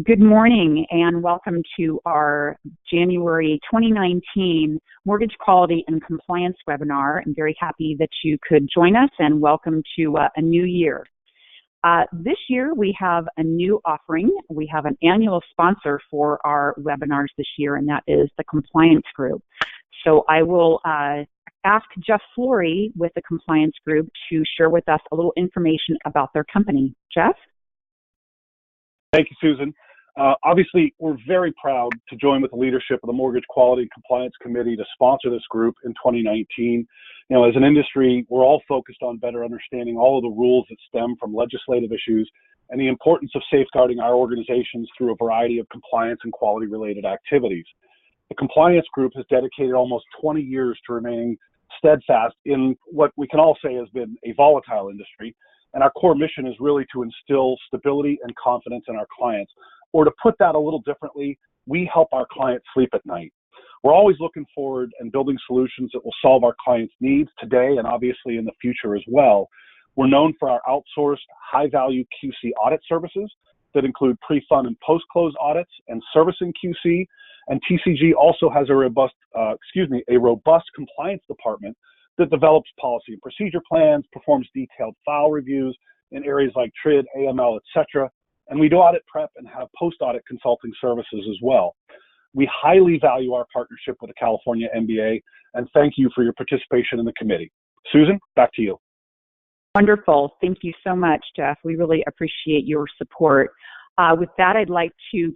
Good morning and welcome to our January 2019 Mortgage Quality and Compliance webinar. I'm very happy that you could join us and welcome to a new year. This year we have a new offering. We have an annual sponsor for our webinars this year, and that is the Compliance Group. So I will ask Jeff Flory with the Compliance Group to share with us a little information about their company. Jeff? Thank you, Susan. Obviously, we're very proud to join with the leadership of the Mortgage Quality and Compliance Committee to sponsor this group in 2019. As an industry, we're all focused on better understanding all of the rules that stem from legislative issues and the importance of safeguarding our organizations through a variety of compliance and quality-related activities. The Compliance Group has dedicated almost 20 years to remaining steadfast in what we can all say has been a volatile industry, and our core mission is really to instill stability and confidence in our clients. Or to put that a little differently, we help our clients sleep at night. We're always looking forward and building solutions that will solve our clients' needs today and obviously in the future as well. We're known for our outsourced high-value QC audit services that include pre-fund and post-close audits and servicing QC. And TCG also has a robust compliance department that develops policy and procedure plans, performs detailed file reviews in areas like TRID, AML, etc. And we do audit prep and have post-audit consulting services as well. We highly value our partnership with the California MBA, and thank you for your participation in the committee. Susan, back to you. Wonderful. Thank you so much, Jeff. We really appreciate your support. With that, I'd like to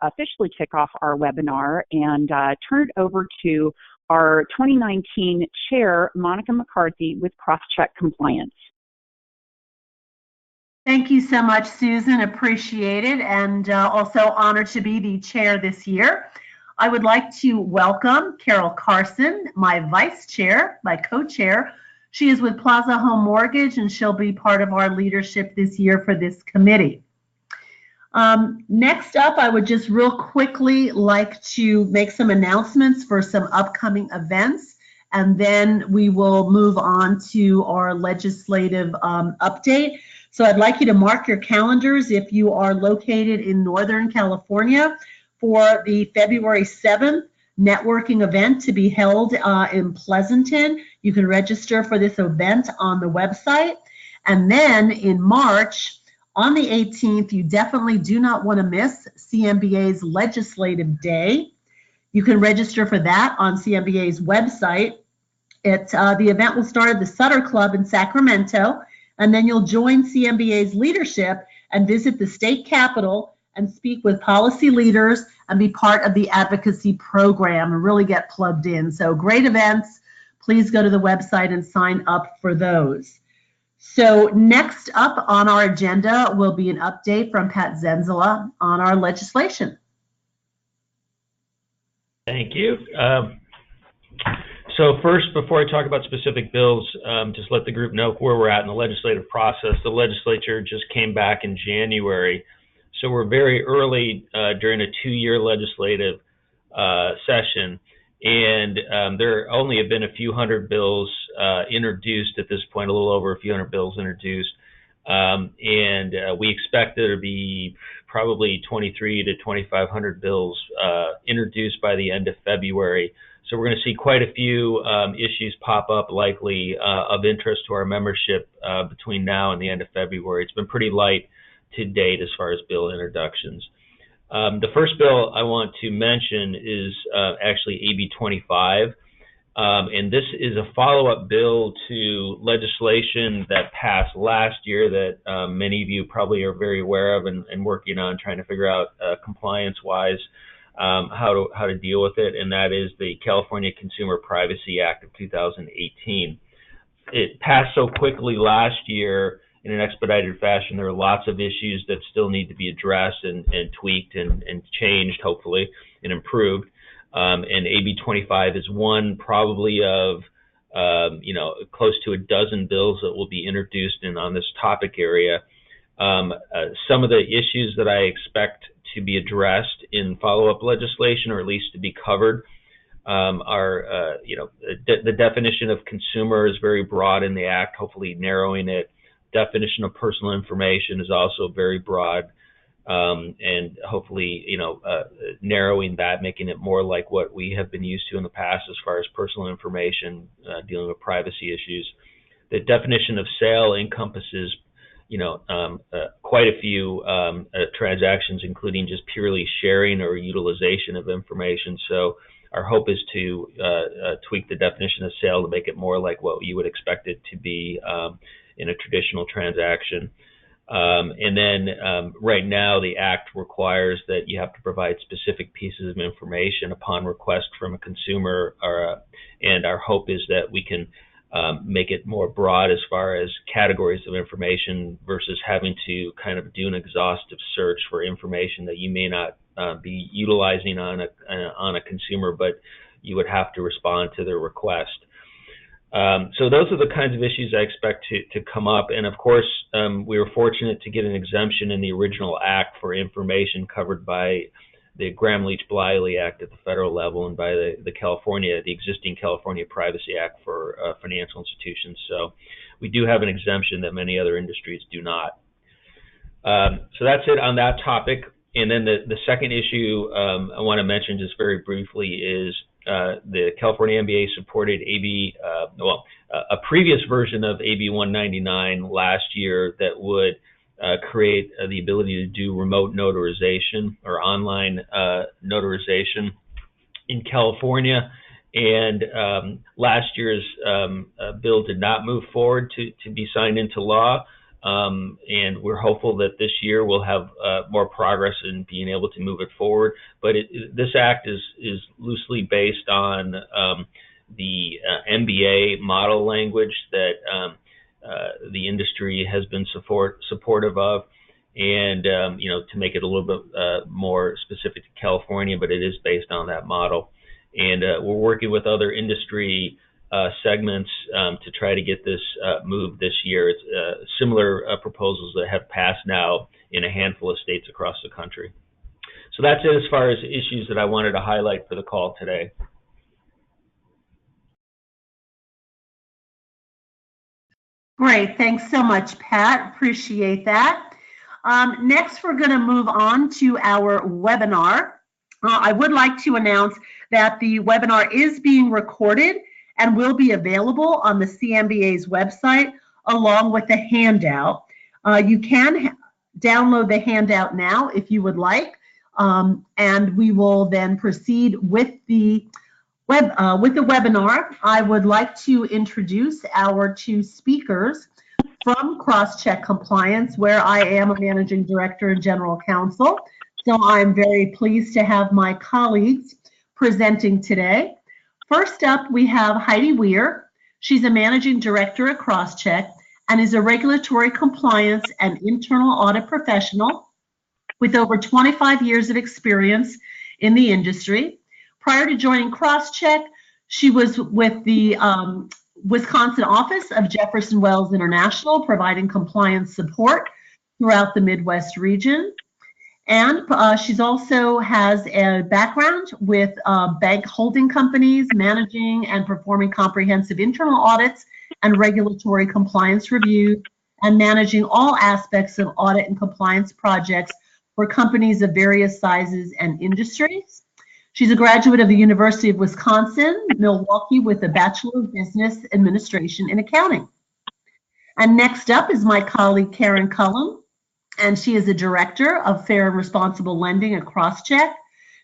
officially kick off our webinar and turn it over to our 2019 chair, Monica McCarthy, with CrossCheck Compliance. Thank you so much, Susan. Appreciate it, and also honored to be the chair this year. I would like to welcome Carol Carson, my vice chair, my co-chair. She is with Plaza Home Mortgage, and she'll be part of our leadership this year for this committee. Next up, I would just real quickly like to make some announcements for some upcoming events, and then we will move on to our legislative update. So I'd like you to mark your calendars if you are located in Northern California for the February 7th networking event to be held in Pleasanton. You can register for this event on the website. And then in March, on the 18th, you definitely do not want to miss CMBA's Legislative Day. You can register for that on CMBA's website. The event will start at the Sutter Club in Sacramento, and then you'll join CMBA's leadership and visit the state capitol and speak with policy leaders and be part of the advocacy program and really get plugged in. So great events. Please go to the website and sign up for those. So next up on our agenda will be an update from Pat Zenzala on our legislation. Thank you. So first, before I talk about specific bills, just let the group know where we're at in the legislative process. The legislature just came back in January, so we're very early during a two-year legislative session, and there only have been a few hundred bills introduced at this point, a little over a few hundred bills introduced, and we expect there to be probably 2,300 to 2,500 bills introduced by the end of February. So we're going to see quite a few issues pop up likely of interest to our membership between now and the end of February. It's been pretty light to date as far as bill introductions. The first bill I want to mention is actually AB 25, and this is a follow-up bill to legislation that passed last year that many of you probably are very aware of and working on trying to figure out compliance-wise how to deal with it, and that is the California Consumer Privacy Act of 2018. It passed so quickly last year in an expedited fashion. There are lots of issues that still need to be addressed and tweaked and changed, hopefully, and improved. And AB 25 is one probably of close to a dozen bills that will be introduced on this topic area. Some of the issues that I expect to be addressed in follow-up legislation, or at least to be covered, are, the definition of consumer is very broad in the Act, hopefully narrowing it. Definition of personal information is also very broad. and hopefully, narrowing that, making it more like what we have been used to in the past as far as personal information, dealing with privacy issues. The definition of sale encompasses, quite a few transactions, including just purely sharing or utilization of information. So our hope is to tweak the definition of sale to make it more like what you would expect it to be in a traditional transaction. And then right now, the Act requires that you have to provide specific pieces of information upon request from a consumer, and our hope is that we can make it more broad as far as categories of information versus having to kind of do an exhaustive search for information that you may not be utilizing on a consumer, but you would have to respond to their request. So those are the kinds of issues I expect to come up. And of course, we were fortunate to get an exemption in the original Act for information covered by the Gramm-Leach-Bliley Act at the federal level and by the existing California Privacy Act for financial institutions. So we do have an exemption that many other industries do not. So that's it on that topic. And then the second issue I want to mention just very briefly is the California MBA supported a previous version of AB 199 last year that would create the ability to do remote notarization or online notarization in California. And last year's bill did not move forward to be signed into law. And we're hopeful that this year we'll have more progress in being able to move it forward. But this act is loosely based on the MBA model language that the industry has been supportive of, and to make it a little bit more specific to California, but it is based on that model. And we're working with other industry segments to try to get this moved this year. It's similar proposals that have passed now in a handful of states across the country. So that's it as far as issues that I wanted to highlight for the call today. Great, thanks so much, Pat. Appreciate that. Next, we're going to move on to our webinar. I would like to announce that the webinar is being recorded and will be available on the CMBA's website along with the handout. You can download the handout now if you would like, and we will then proceed with the webinar. I would like to introduce our two speakers from CrossCheck Compliance, where I am a Managing Director and General Counsel. So I'm very pleased to have my colleagues presenting today. First up, we have Heidi Wier. She's a Managing Director at CrossCheck and is a regulatory compliance and internal audit professional with over 25 years of experience in the industry. Prior to joining CrossCheck, she was with the Wisconsin office of Jefferson Wells International, providing compliance support throughout the Midwest region. And she's also has a background with bank holding companies, managing and performing comprehensive internal audits and regulatory compliance reviews, and managing all aspects of audit and compliance projects for companies of various sizes and industries. She's a graduate of the University of Wisconsin, Milwaukee, with a Bachelor of Business Administration in Accounting. And next up is my colleague, Karen Cullen, and she is a Director of Fair and Responsible Lending at CrossCheck.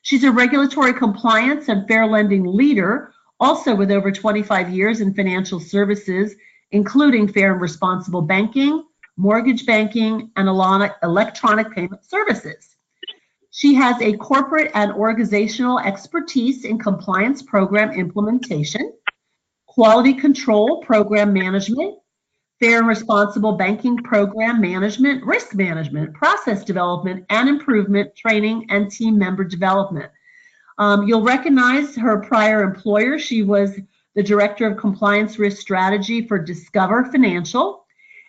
She's a regulatory compliance and fair lending leader, also with over 25 years in financial services, including fair and responsible banking, mortgage banking, and electronic payment services. She has a corporate and organizational expertise in compliance program implementation, quality control program management, fair and responsible banking program management, risk management, process development and improvement, training, and team member development. You'll recognize her prior employer. She was the Director of Compliance Risk Strategy for Discover Financial.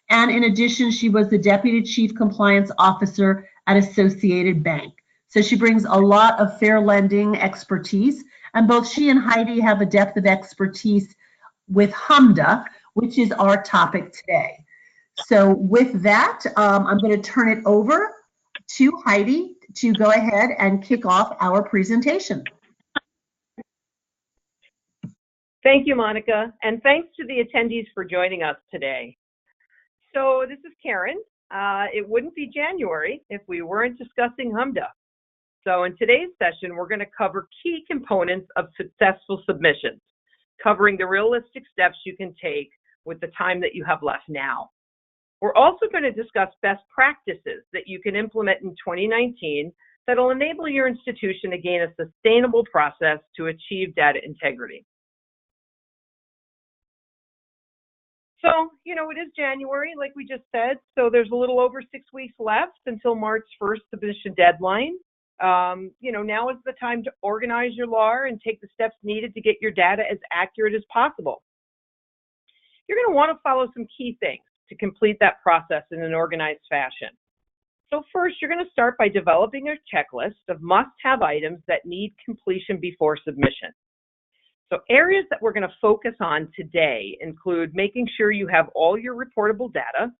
And in addition, she was the Deputy Chief Compliance Officer at Associated Bank. So she brings a lot of fair lending expertise, and both she and Heidi have a depth of expertise with HMDA, which is our topic today. So with that, I'm going to turn it over to Heidi to go ahead and kick off our presentation. Thank you, Monica, and thanks to the attendees for joining us today. So this is Karen. It wouldn't be January if we weren't discussing HMDA. So in today's session, we're going to cover key components of successful submissions, covering the realistic steps you can take with the time that you have left now. We're also going to discuss best practices that you can implement in 2019 that will enable your institution to gain a sustainable process to achieve data integrity. So, it is January, like we just said, so there's a little over 6 weeks left until March 1st submission deadline. Now is the time to organize your LAR and take the steps needed to get your data as accurate as possible. You're going to want to follow some key things to complete that process in an organized fashion. So first, you're going to start by developing a checklist of must-have items that need completion before submission. So areas that we're going to focus on today include making sure you have all your reportable data,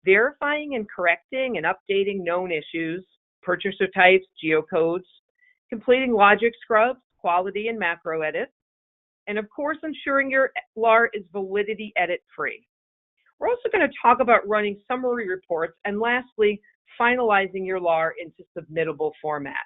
verifying and correcting and updating known issues, purchaser types, geocodes, completing logic scrubs, quality and macro edits, and of course, ensuring your LAR is validity edit free. We're also going to talk about running summary reports and lastly, finalizing your LAR into submittable format.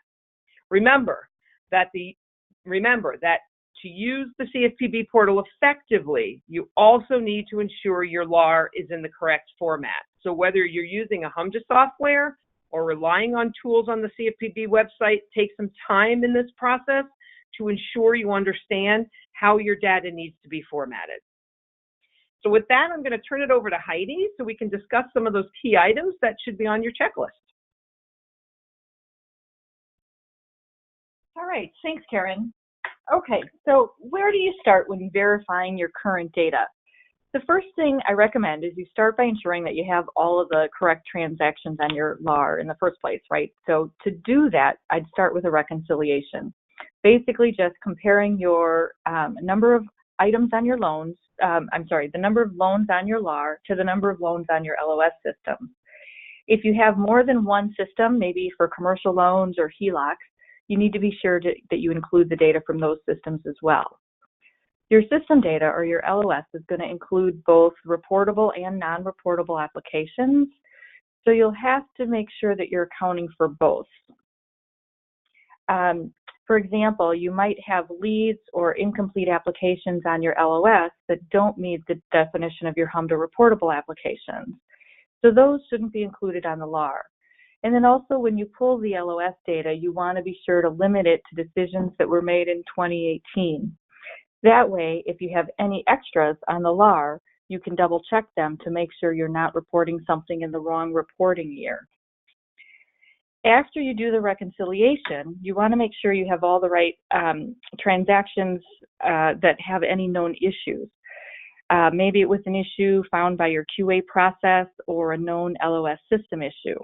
Remember that to use the CFPB portal effectively, you also need to ensure your LAR is in the correct format. So whether you're using a HMDA software or relying on tools on the CFPB website, take some time in this process to ensure you understand how your data needs to be formatted. So with that, I'm going to turn it over to Heidi so we can discuss some of those key items that should be on your checklist. All right, thanks, Karen. Okay, so where do you start when verifying your current data? The first thing I recommend is you start by ensuring that you have all of the correct transactions on your LAR in the first place, right? So to do that, I'd start with a reconciliation. Basically just comparing your number of items on your loans, the number of loans on your LAR to the number of loans on your LOS system. If you have more than one system, maybe for commercial loans or HELOCs, you need to be sure that you include the data from those systems as well. Your system data or your LOS is going to include both reportable and non-reportable applications, so you'll have to make sure that you're accounting for both. For example, you might have leads or incomplete applications on your LOS that don't meet the definition of your HMDA reportable applications. So those shouldn't be included on the LAR. And then also when you pull the LOS data, you want to be sure to limit it to decisions that were made in 2018. That way, if you have any extras on the LAR, you can double check them to make sure you're not reporting something in the wrong reporting year. After you do the reconciliation, you want to make sure you have all the right transactions that have any known issues. Maybe it was an issue found by your QA process or a known LOS system issue.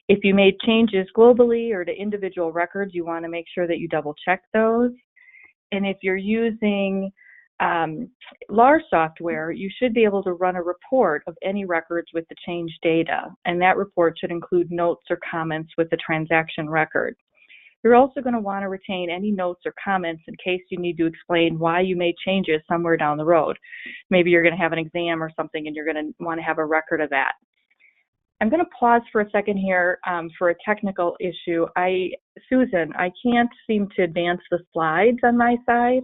If you made changes globally or to individual records, you want to make sure that you double check those. And if you're using LAR software, you should be able to run a report of any records with the changed data, and that report should include notes or comments with the transaction record. You're also going to want to retain any notes or comments in case you need to explain why you made changes somewhere down the road. Maybe you're going to have an exam or something and you're going to want to have a record of that. I'm going to pause for a second here for a technical issue. Susan, I can't seem to advance the slides on my side.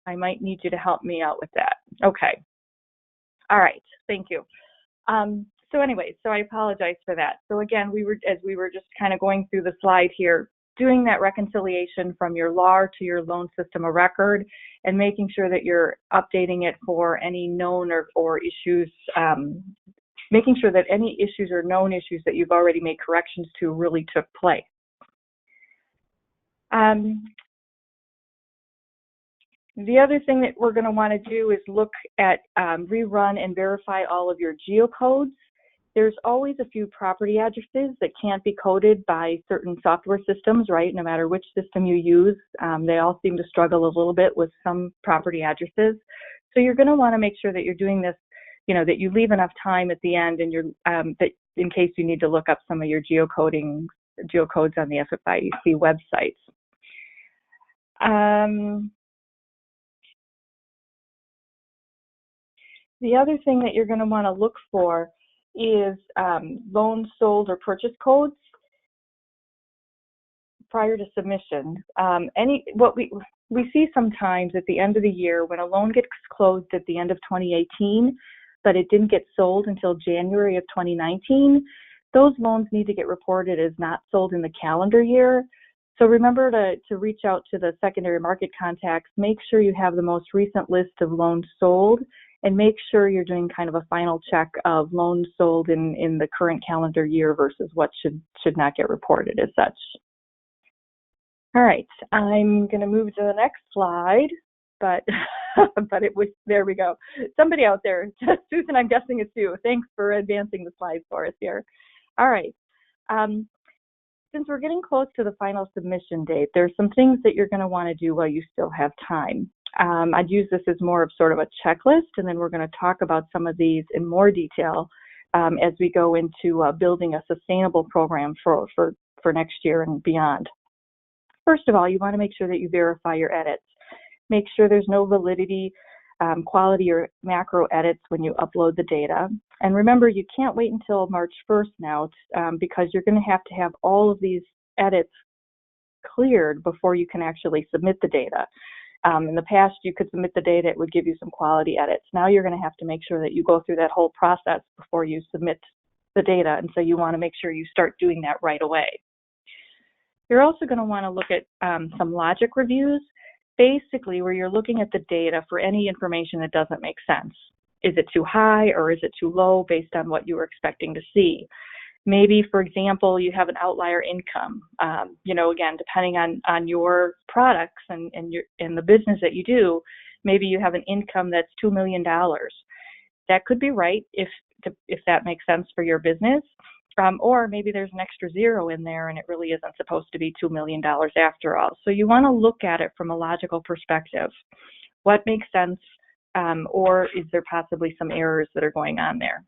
I might need you to help me out with that. Okay. All right. Thank you. So I apologize for that. So again, as we were just kind of going through the slide here, doing that reconciliation from your LAR to your loan system of record and making sure that you're updating it for any known or issues, making sure that any issues or known issues that you've already made corrections to really took place. The other thing that we're going to want to do is look at rerun and verify all of your geocodes. There's always a few property addresses that can't be coded by certain software systems, right? No matter which system you use, they all seem to struggle a little bit with some property addresses. So you're going to want to make sure that you're doing this, that you leave enough time at the end and that in case you need to look up some of your geocodes on the FFIEC websites. The other thing that you're going to want to look for is loans sold or purchase codes prior to submission. What we see sometimes at the end of the year when a loan gets closed at the end of 2018, but it didn't get sold until January of 2019, those loans need to get reported as not sold in the calendar year. So remember to reach out to the secondary market contacts, make sure you have the most recent list of loans sold, and make sure you're doing kind of a final check of loans sold in the current calendar year versus what should not get reported as such. All right, I'm going to move to the next slide, but there we go. Somebody out there, Susan, I'm guessing it's you. Thanks for advancing the slides for us here. All right. Since we're getting close to the final submission date, there's some things that you're going to want to do while you still have time. I'd use this as more of sort of a checklist, and then we're going to talk about some of these in more detail as we go into building a sustainable program for next year and beyond. First of all, you want to make sure that you verify your edits. Make sure there's no validity, quality, or macro edits when you upload the data. And remember, you can't wait until March 1st now because you're going to have all of these edits cleared before you can actually submit the data. In the past, you could submit the data, it would give you some quality edits. Now you're going to have to make sure that you go through that whole process before you submit the data, and so you want to make sure you start doing that right away. You're also going to want to look at some logic reviews, basically where you're looking at the data for any information that doesn't make sense. Is it too high or is it too low based on what you were expecting to see? Maybe, for example, you have an outlier income. Again, depending on your products and the business that you do, maybe you have an income that's $2 million. That could be right if that makes sense for your business. Or maybe there's an extra zero in there and it really isn't supposed to be $2 million after all. So you want to look at it from a logical perspective. What makes sense, or is there possibly some errors that are going on there?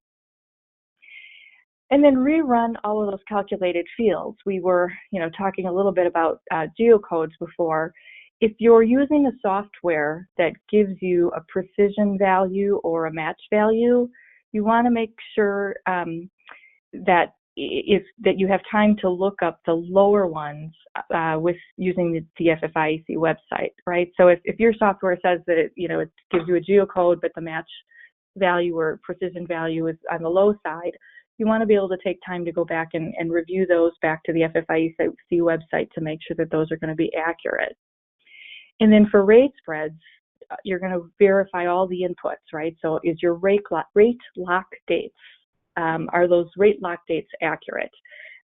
And then rerun all of those calculated fields. We were, talking a little bit about geocodes before. If you're using a software that gives you a precision value or a match value, you want to make sure that you have time to look up the lower ones with using the FFIEC website, right? So if your software says that it gives you a geocode, but the match value or precision value is on the low side, you want to be able to take time to go back and review those back to the FFIEC website to make sure that those are going to be accurate. And then for rate spreads, you're going to verify all the inputs, right? So is your rate lock dates, are those rate lock dates accurate?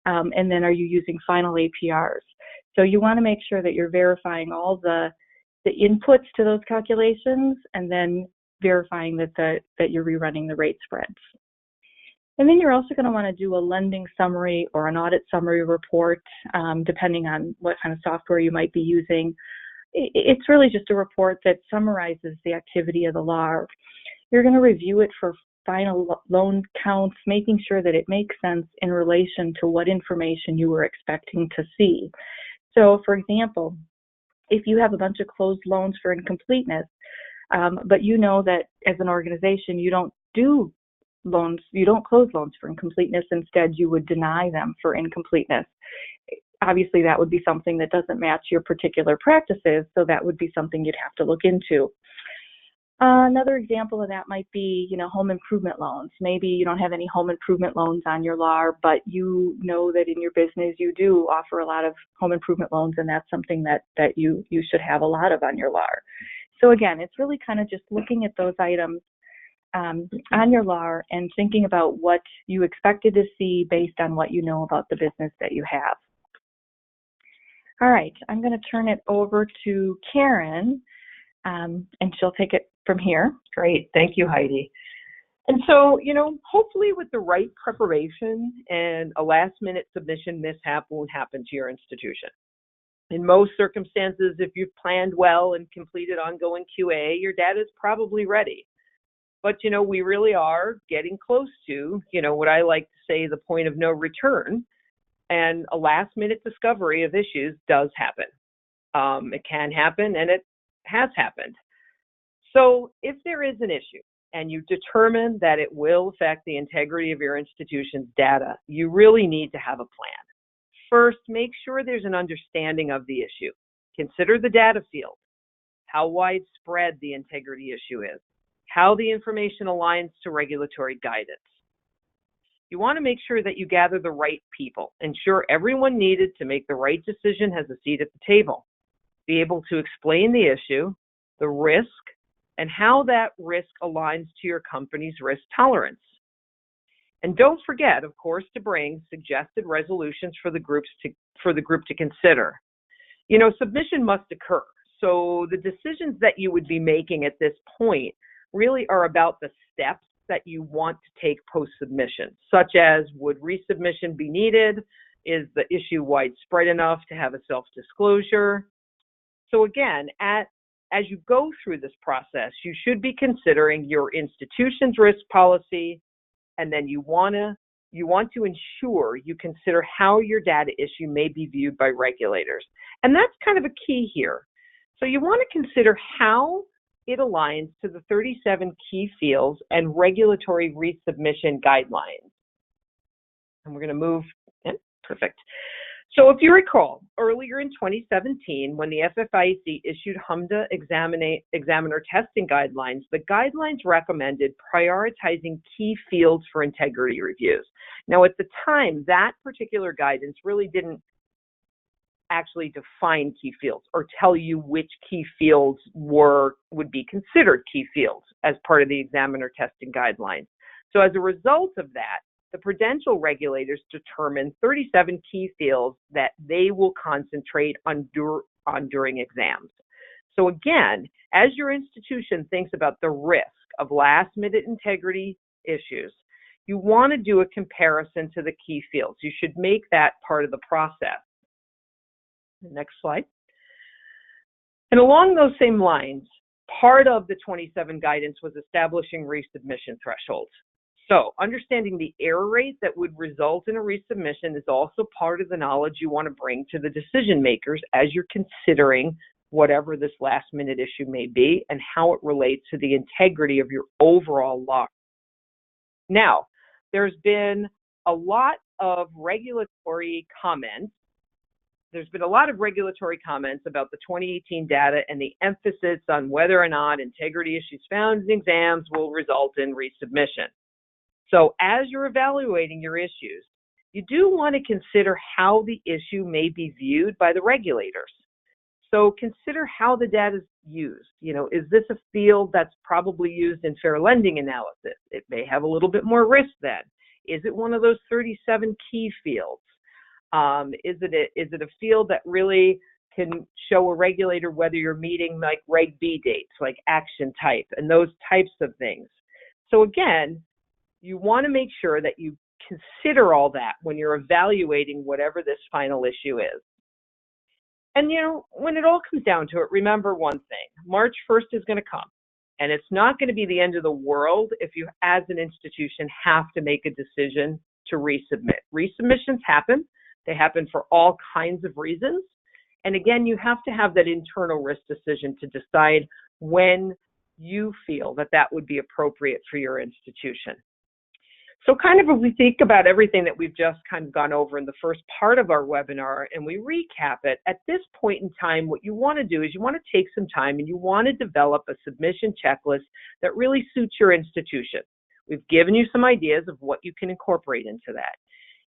And then are you using final APRs? So you want to make sure that you're verifying all the inputs to those calculations and then verifying that you're rerunning the rate spreads. And then you're also going to want to do a lending summary or an audit summary report, depending on what kind of software you might be using. It's really just a report that summarizes the activity of the law. You're going to review it for final loan counts, making sure that it makes sense in relation to what information you were expecting to see. So, for example, if you have a bunch of closed loans for incompleteness, but you know that as an organization you don't do loans, you don't close loans for incompleteness, instead you would deny them for incompleteness. Obviously that would be something that doesn't match your particular practices, so that would be something you'd have to look into. Another example of that might be, home improvement loans. Maybe you don't have any home improvement loans on your LAR, but you know that in your business you do offer a lot of home improvement loans, and that's something that you should have a lot of on your LAR. So again, it's really kind of just looking at those items on your LAR and thinking about what you expected to see based on what you know about the business that you have. All right, I'm going to turn it over to Karen, and she'll take it from here. Great, thank you, Heidi. And so, hopefully with the right preparation and a last-minute submission mishap won't happen to your institution. In most circumstances, if you've planned well and completed ongoing QA, your data is probably ready. But, we really are getting close to, what I like to say, the point of no return. And a last minute discovery of issues does happen. It can happen, and it has happened. So if there is an issue and you determine that it will affect the integrity of your institution's data, you really need to have a plan. First, make sure there's an understanding of the issue. Consider the data field, how widespread the integrity issue is, how the information aligns to regulatory guidance. You want to make sure that you gather the right people. Ensure everyone needed to make the right decision has a seat at the table. Be able to explain the issue, the risk, and how that risk aligns to your company's risk tolerance. And don't forget, of course, to bring suggested resolutions for the group to consider. Submission must occur. So the decisions that you would be making at this point really are about the steps that you want to take post-submission, such as, would resubmission be needed? Is the issue widespread enough to have a self-disclosure? So again, as you go through this process, you should be considering your institution's risk policy, and then you want to ensure you consider how your data issue may be viewed by regulators. And that's kind of a key here. So you want to consider how it aligns to the 37 key fields and regulatory resubmission guidelines. And we're going to move, perfect. So if you recall, earlier in 2017, when the FFIEC issued HMDA examiner testing guidelines, the guidelines recommended prioritizing key fields for integrity reviews. Now, at the time, that particular guidance really didn't actually define key fields or tell you which key fields would be considered key fields as part of the examiner testing guidelines. So as a result of that, the prudential regulators determined 37 key fields that they will concentrate on during exams. So again, as your institution thinks about the risk of last-minute integrity issues, you want to do a comparison to the key fields. You should make that part of the process. Next slide. And along those same lines, part of the 27 guidance was establishing resubmission thresholds. So understanding the error rate that would result in a resubmission is also part of the knowledge you want to bring to the decision makers as you're considering whatever this last minute issue may be and how it relates to the integrity of your overall law. Now, there's been a lot of regulatory comments. There's been a lot of regulatory comments about the 2018 data and the emphasis on whether or not integrity issues found in exams will result in resubmission. So as you're evaluating your issues, you do want to consider how the issue may be viewed by the regulators. So consider how the data is used. Is this a field that's probably used in fair lending analysis? It may have a little bit more risk then. Is it one of those 37 key fields? Is it a field that really can show a regulator whether you're meeting like Reg B dates, like action type, and those types of things? So again, you want to make sure that you consider all that when you're evaluating whatever this final issue is. And when it all comes down to it, remember one thing: March 1st is going to come, and it's not going to be the end of the world if you, as an institution, have to make a decision to resubmit. Resubmissions happen. They happen for all kinds of reasons. And again, you have to have that internal risk decision to decide when you feel that that would be appropriate for your institution. So kind of if we think about everything that we've just kind of gone over in the first part of our webinar and we recap it, at this point in time, what you want to do is you want to take some time and you want to develop a submission checklist that really suits your institution. We've given you some ideas of what you can incorporate into that.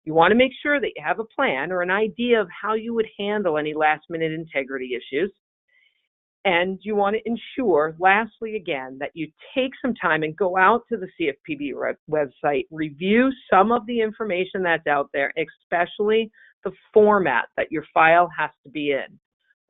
You want to make sure that you have a plan or an idea of how you would handle any last-minute integrity issues. And you want to ensure, lastly, again, that you take some time and go out to the CFPB website, review some of the information that's out there, especially the format that your file has to be in.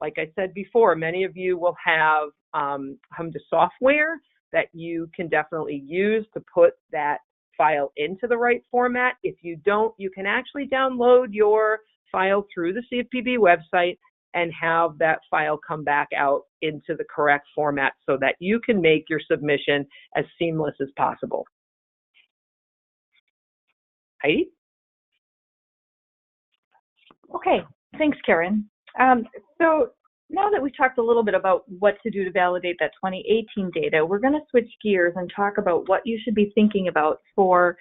Like I said before, many of you will have HMDA software that you can definitely use to put that file into the right format. If you don't, you can actually download your file through the CFPB website and have that file come back out into the correct format so that you can make your submission as seamless as possible. Heidi? Okay, thanks, Karen. So now that we've talked a little bit about what to do to validate that 2018 data, we're going to switch gears and talk about what you should be thinking about for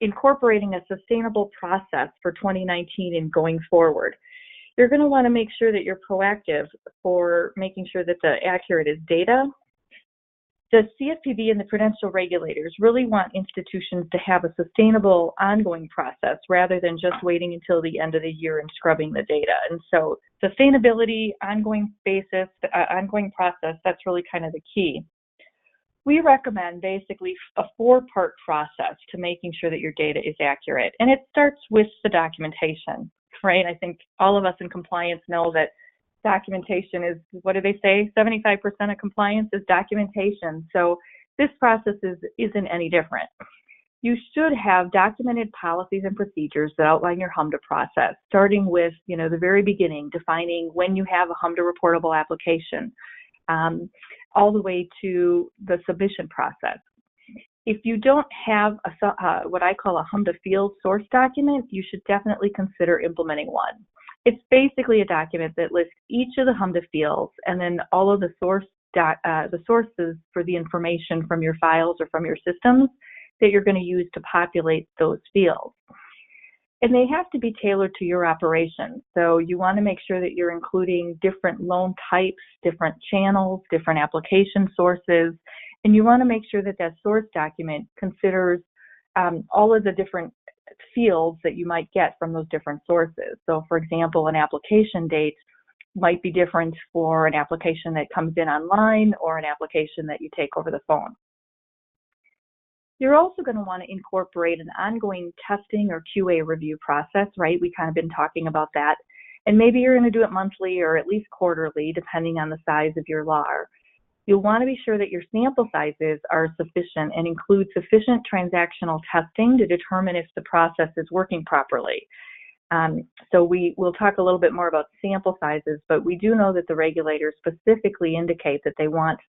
incorporating a sustainable process for 2019 and going forward. You're going to want to make sure that you're proactive for making sure that the accurate is data. The CFPB and the prudential regulators really want institutions to have a sustainable ongoing process rather than just waiting until the end of the year and scrubbing the data. And so sustainability, ongoing basis, ongoing process, that's really kind of the key. We recommend basically a 4-part process to making sure that your data is accurate. And it starts with the documentation, right? I think all of us in compliance know that documentation is, what do they say? 75% of compliance is documentation. So this process isn't any different. You should have documented policies and procedures that outline your HMDA process, starting with, the very beginning, defining when you have a HMDA reportable application, all the way to the submission process. If you don't have what I call a HMDA field source document, you should definitely consider implementing one. It's basically a document that lists each of the HMDA fields and then all of the sources for the information from your files or from your systems that you're going to use to populate those fields. And they have to be tailored to your operation. So you want to make sure that you're including different loan types, different channels, different application sources, and you want to make sure that that source document considers all of the different fields that you might get from those different sources. So for example, an application date might be different for an application that comes in online or an application that you take over the phone. You're also going to want to incorporate an ongoing testing or QA review process, right? We kind of been talking about that. And maybe you're going to do it monthly or at least quarterly, depending on the size of your LAR. You'll want to be sure that your sample sizes are sufficient and include sufficient transactional testing to determine if the process is working properly. So we'll talk a little bit more about sample sizes, but we do know that the regulators specifically indicate that they want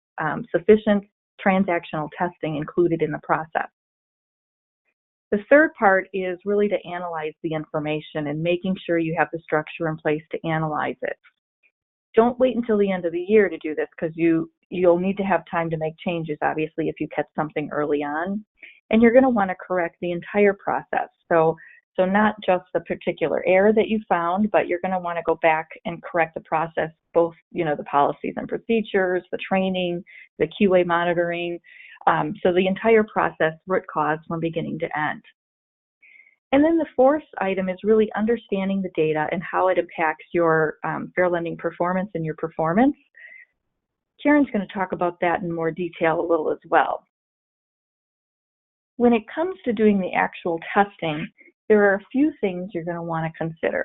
sufficient transactional testing included in the process. The third part is really to analyze the information and making sure you have the structure in place to analyze it. Don't wait until the end of the year to do this because you'll need to have time to make changes, obviously, if you catch something early on. And you're going to want to correct the entire process. So not just the particular error that you found, but you're going to want to go back and correct the process, both, the policies and procedures, the training, the QA monitoring. So the entire process, root cause from beginning to end. And then the fourth item is really understanding the data and how it impacts your fair lending performance and your performance. Karen's going to talk about that in more detail a little as well. When it comes to doing the actual testing, there are a few things you're going to want to consider.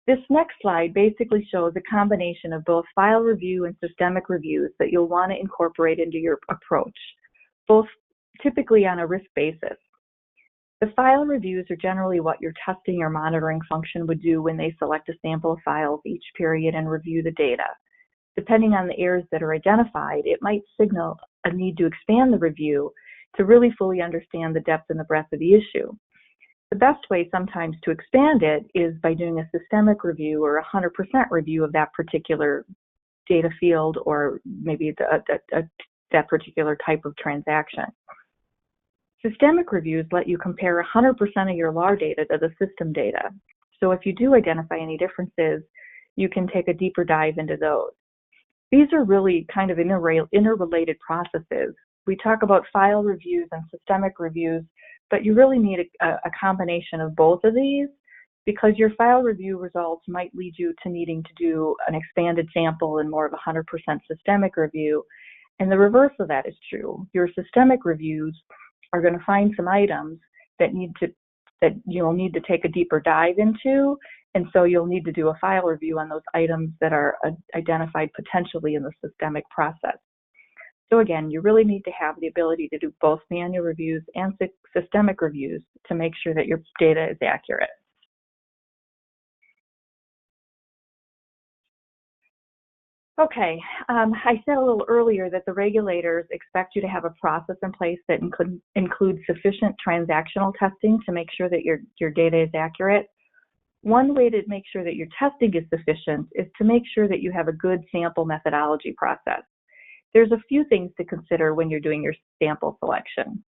This next slide basically shows a combination of both file review and systemic reviews that you'll want to incorporate into your approach, both typically on a risk basis. The file reviews are generally what your testing or monitoring function would do when they select a sample of files each period and review the data. Depending on the errors that are identified, it might signal a need to expand the review to really fully understand the depth and the breadth of the issue. The best way sometimes to expand it is by doing a systemic review or 100% review of that particular data field or maybe that particular type of transaction. Systemic reviews let you compare 100% of your LAR data to the system data. So if you do identify any differences, you can take a deeper dive into those. These are really kind of interrelated processes. We talk about file reviews and systemic reviews, but you really need a combination of both of these because your file review results might lead you to needing to do an expanded sample and more of a 100% systemic review. And the reverse of that is true. Your systemic reviews are going to find some items that you'll need to take a deeper dive into, and so you'll need to do a file review on those items that are identified potentially in the systemic process. So again, you really need to have the ability to do both manual reviews and systemic reviews to make sure that your data is accurate. Okay, I said a little earlier that the regulators expect you to have a process in place that includes sufficient transactional testing to make sure that your data is accurate. One way to make sure that your testing is sufficient is to make sure that you have a good sample methodology process. There's a few things to consider when you're doing your sample selection.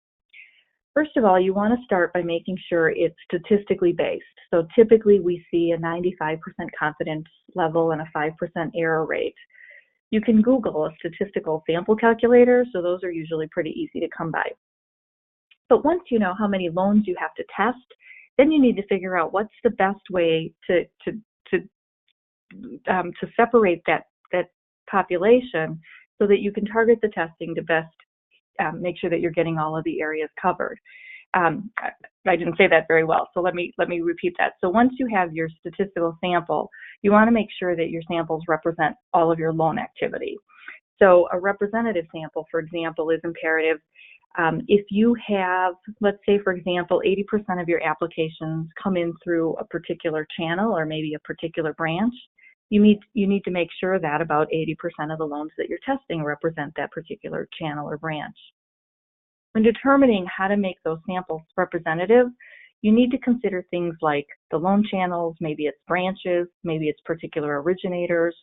First of all, you want to start by making sure it's statistically based. So typically we see a 95% confidence level and a 5% error rate. You can Google a statistical sample calculator, so those are usually pretty easy to come by. But once you know how many loans you have to test, then you need to figure out what's the best way to separate that population so that you can target the testing to best make sure that you're getting all of the areas covered. I didn't say that very well, so let me repeat that. So once you have your statistical sample, you want to make sure that your samples represent all of your loan activity. So a representative sample, for example, is imperative. If you have, let's say, for example, 80% of your applications come in through a particular channel or maybe a particular branch, you need to make sure that about 80% of the loans that you're testing represent that particular channel or branch. When determining how to make those samples representative, you need to consider things like the loan channels, maybe it's branches, maybe it's particular originators,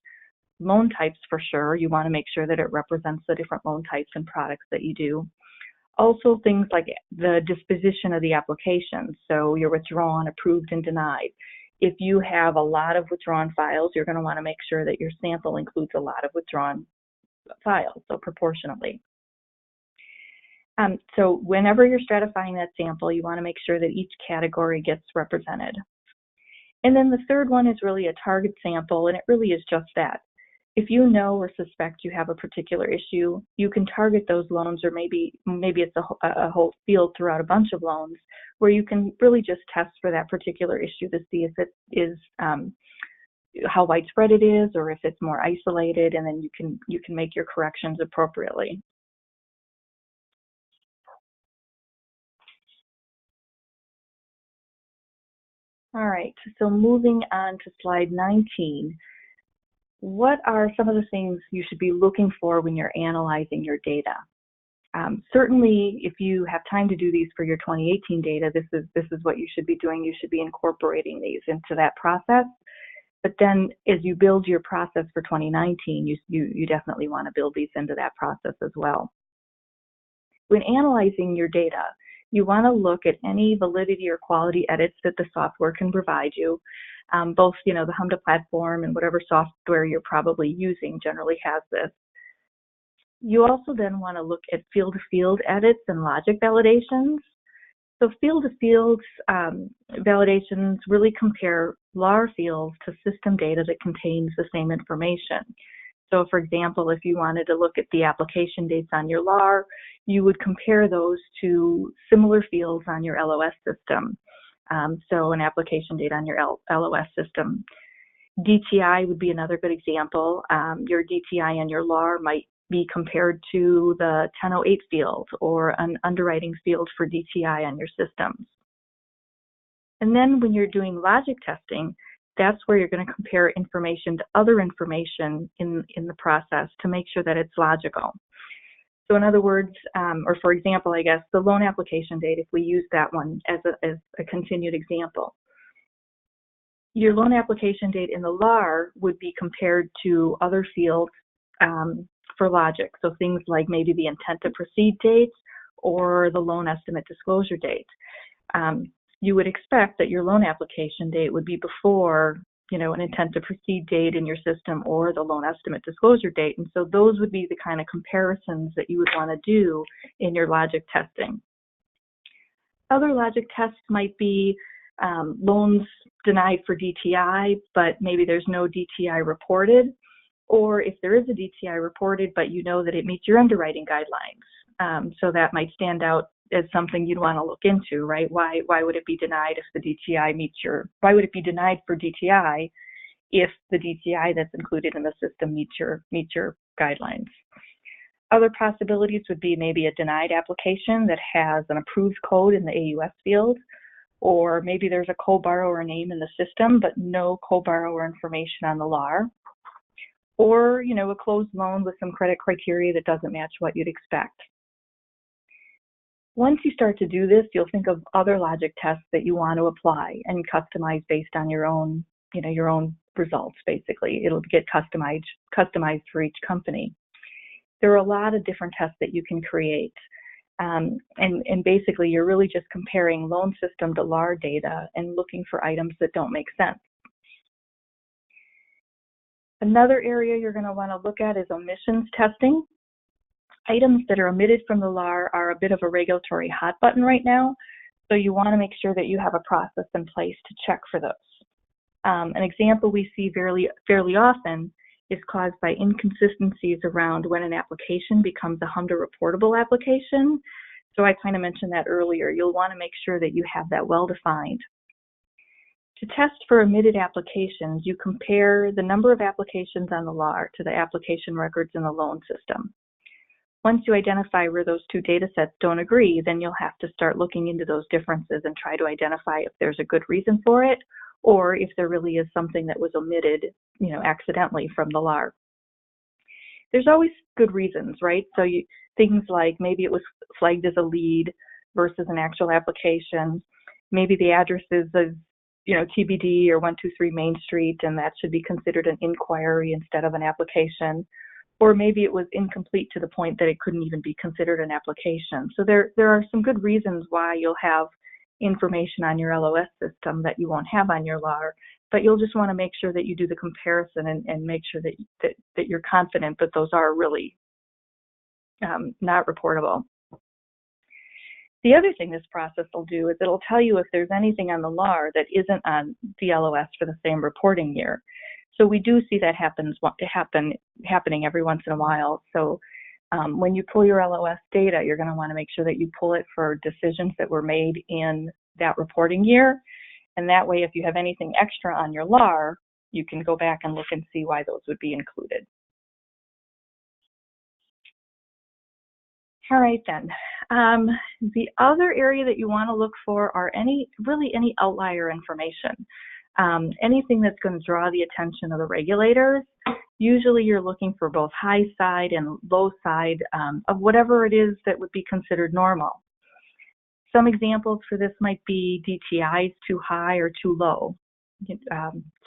loan types for sure. You want to make sure that it represents the different loan types and products that you do. Also things like the disposition of the application, so your withdrawn, approved, and denied. If you have a lot of withdrawn files, you're going to want to make sure that your sample includes a lot of withdrawn files, so proportionally. So whenever you're stratifying that sample, you want to make sure that each category gets represented. And then the third one is really a target sample, and it really is just that. If you know or suspect you have a particular issue, you can target those loans, or maybe it's a whole field throughout a bunch of loans where you can really just test for that particular issue to see if it is how widespread it is, or if it's more isolated, and then you can make your corrections appropriately. All right, so moving on to slide 19. What are some of the things you should be looking for when you're analyzing your data? Certainly, if you have time to do these for your 2018 data, this is what you should be doing. You should be incorporating these into that process. But then as you build your process for 2019, you definitely want to build these into that process as well. When analyzing your data, you want to look at any validity or quality edits that the software can provide you. Both, the HMDA platform and whatever software you're probably using generally has this. You also then want to look at field-to-field edits and logic validations. So field-to-field validations really compare LAR fields to system data that contains the same information. So for example, if you wanted to look at the application dates on your LAR, you would compare those to similar fields on your LOS system. So an application date on your LOS system. DTI would be another good example. Your DTI and your LAR might be compared to the 1008 field or an underwriting field for DTI on your systems. And then when you're doing logic testing, that's where you're going to compare information to other information in the process to make sure that it's logical. So in other words, or for example, I guess, the loan application date, if we use that one as a continued example. Your loan application date in the LAR would be compared to other fields for logic. So things like maybe the intent to proceed date or the loan estimate disclosure date. You would expect that your loan application date would be before, an intent to proceed date in your system or the loan estimate disclosure date. And so those would be the kind of comparisons that you would want to do in your logic testing. Other logic tests might be loans denied for DTI, but maybe there's no DTI reported, or if there is a DTI reported, but you know that it meets your underwriting guidelines. So that might stand out as something you'd want to look into, right? Why would it be denied if the DTI why would it be denied for DTI if the DTI that's included in the system meets your guidelines? Other possibilities would be maybe a denied application that has an approved code in the AUS field, or maybe there's a co-borrower name in the system, but no co-borrower information on the LAR. or, a closed loan with some credit criteria that doesn't match what you'd expect. Once you start to do this, you'll think of other logic tests that you want to apply and customize based on your own results, basically. It'll get customized for each company. There are a lot of different tests that you can create. And basically, you're really just comparing loan system to LAR data and looking for items that don't make sense. Another area you're going to want to look at is omissions testing. Items that are omitted from the LAR are a bit of a regulatory hot button right now, so you want to make sure that you have a process in place to check for those. An example we see fairly often is caused by inconsistencies around when an application becomes a HMDA reportable application. So I kind of mentioned that earlier. You'll want to make sure that you have that well defined. To test for omitted applications, you compare the number of applications on the LAR to the application records in the loan system. Once you identify where those two data sets don't agree, then you'll have to start looking into those differences and try to identify if there's a good reason for it, or if there really is something that was omitted, accidentally from the LAR. There's always good reasons, right? So things like maybe it was flagged as a lead versus an actual application. Maybe the address is TBD or 123 Main Street, and that should be considered an inquiry instead of an application. Or maybe it was incomplete to the point that it couldn't even be considered an application. So there are some good reasons why you'll have information on your LOS system that you won't have on your LAR, but you'll just want to make sure that you do the comparison and make sure that you're confident that those are really not reportable. The other thing this process will do is it'll tell you if there's anything on the LAR that isn't on the LOS for the same reporting year. So we do see that happening every once in a while. So when you pull your LOS data, you're going to want to make sure that you pull it for decisions that were made in that reporting year. And that way, if you have anything extra on your LAR, you can go back and look and see why those would be included. All right then. The other area that you want to look for are any outlier information. Anything that's going to draw the attention of the regulators. Usually you're looking for both high side and low side of whatever it is that would be considered normal. Some examples for this might be DTIs too high or too low.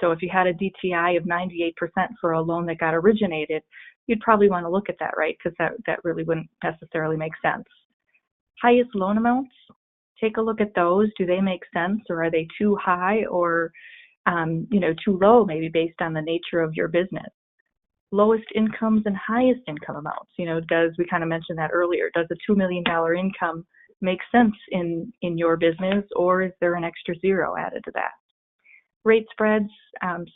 So if you had a DTI of 98% for a loan that got originated, you'd probably want to look at that, right? Because that really wouldn't necessarily make sense. Highest loan amounts, take a look at those. Do they make sense, or are they too high or too low, maybe based on the nature of your business? Lowest incomes and highest income amounts. We kind of mentioned that earlier. Does a $2 million income make sense in your business, or is there an extra zero added to that? Rate spreads,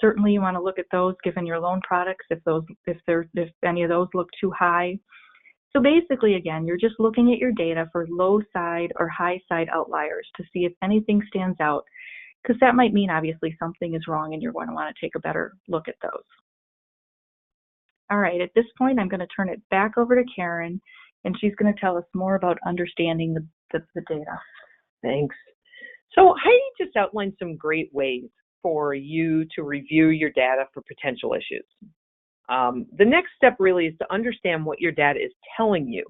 certainly you want to look at those given your loan products if any of those look too high. So basically, again, you're just looking at your data for low side or high side outliers to see if anything stands out, because that might mean obviously something is wrong and you're going to want to take a better look at those. All right, at this point, I'm going to turn it back over to Karen, and she's going to tell us more about understanding the data. Thanks. So Heidi just outlined some great ways for you to review your data for potential issues. The next step really is to understand what your data is telling you,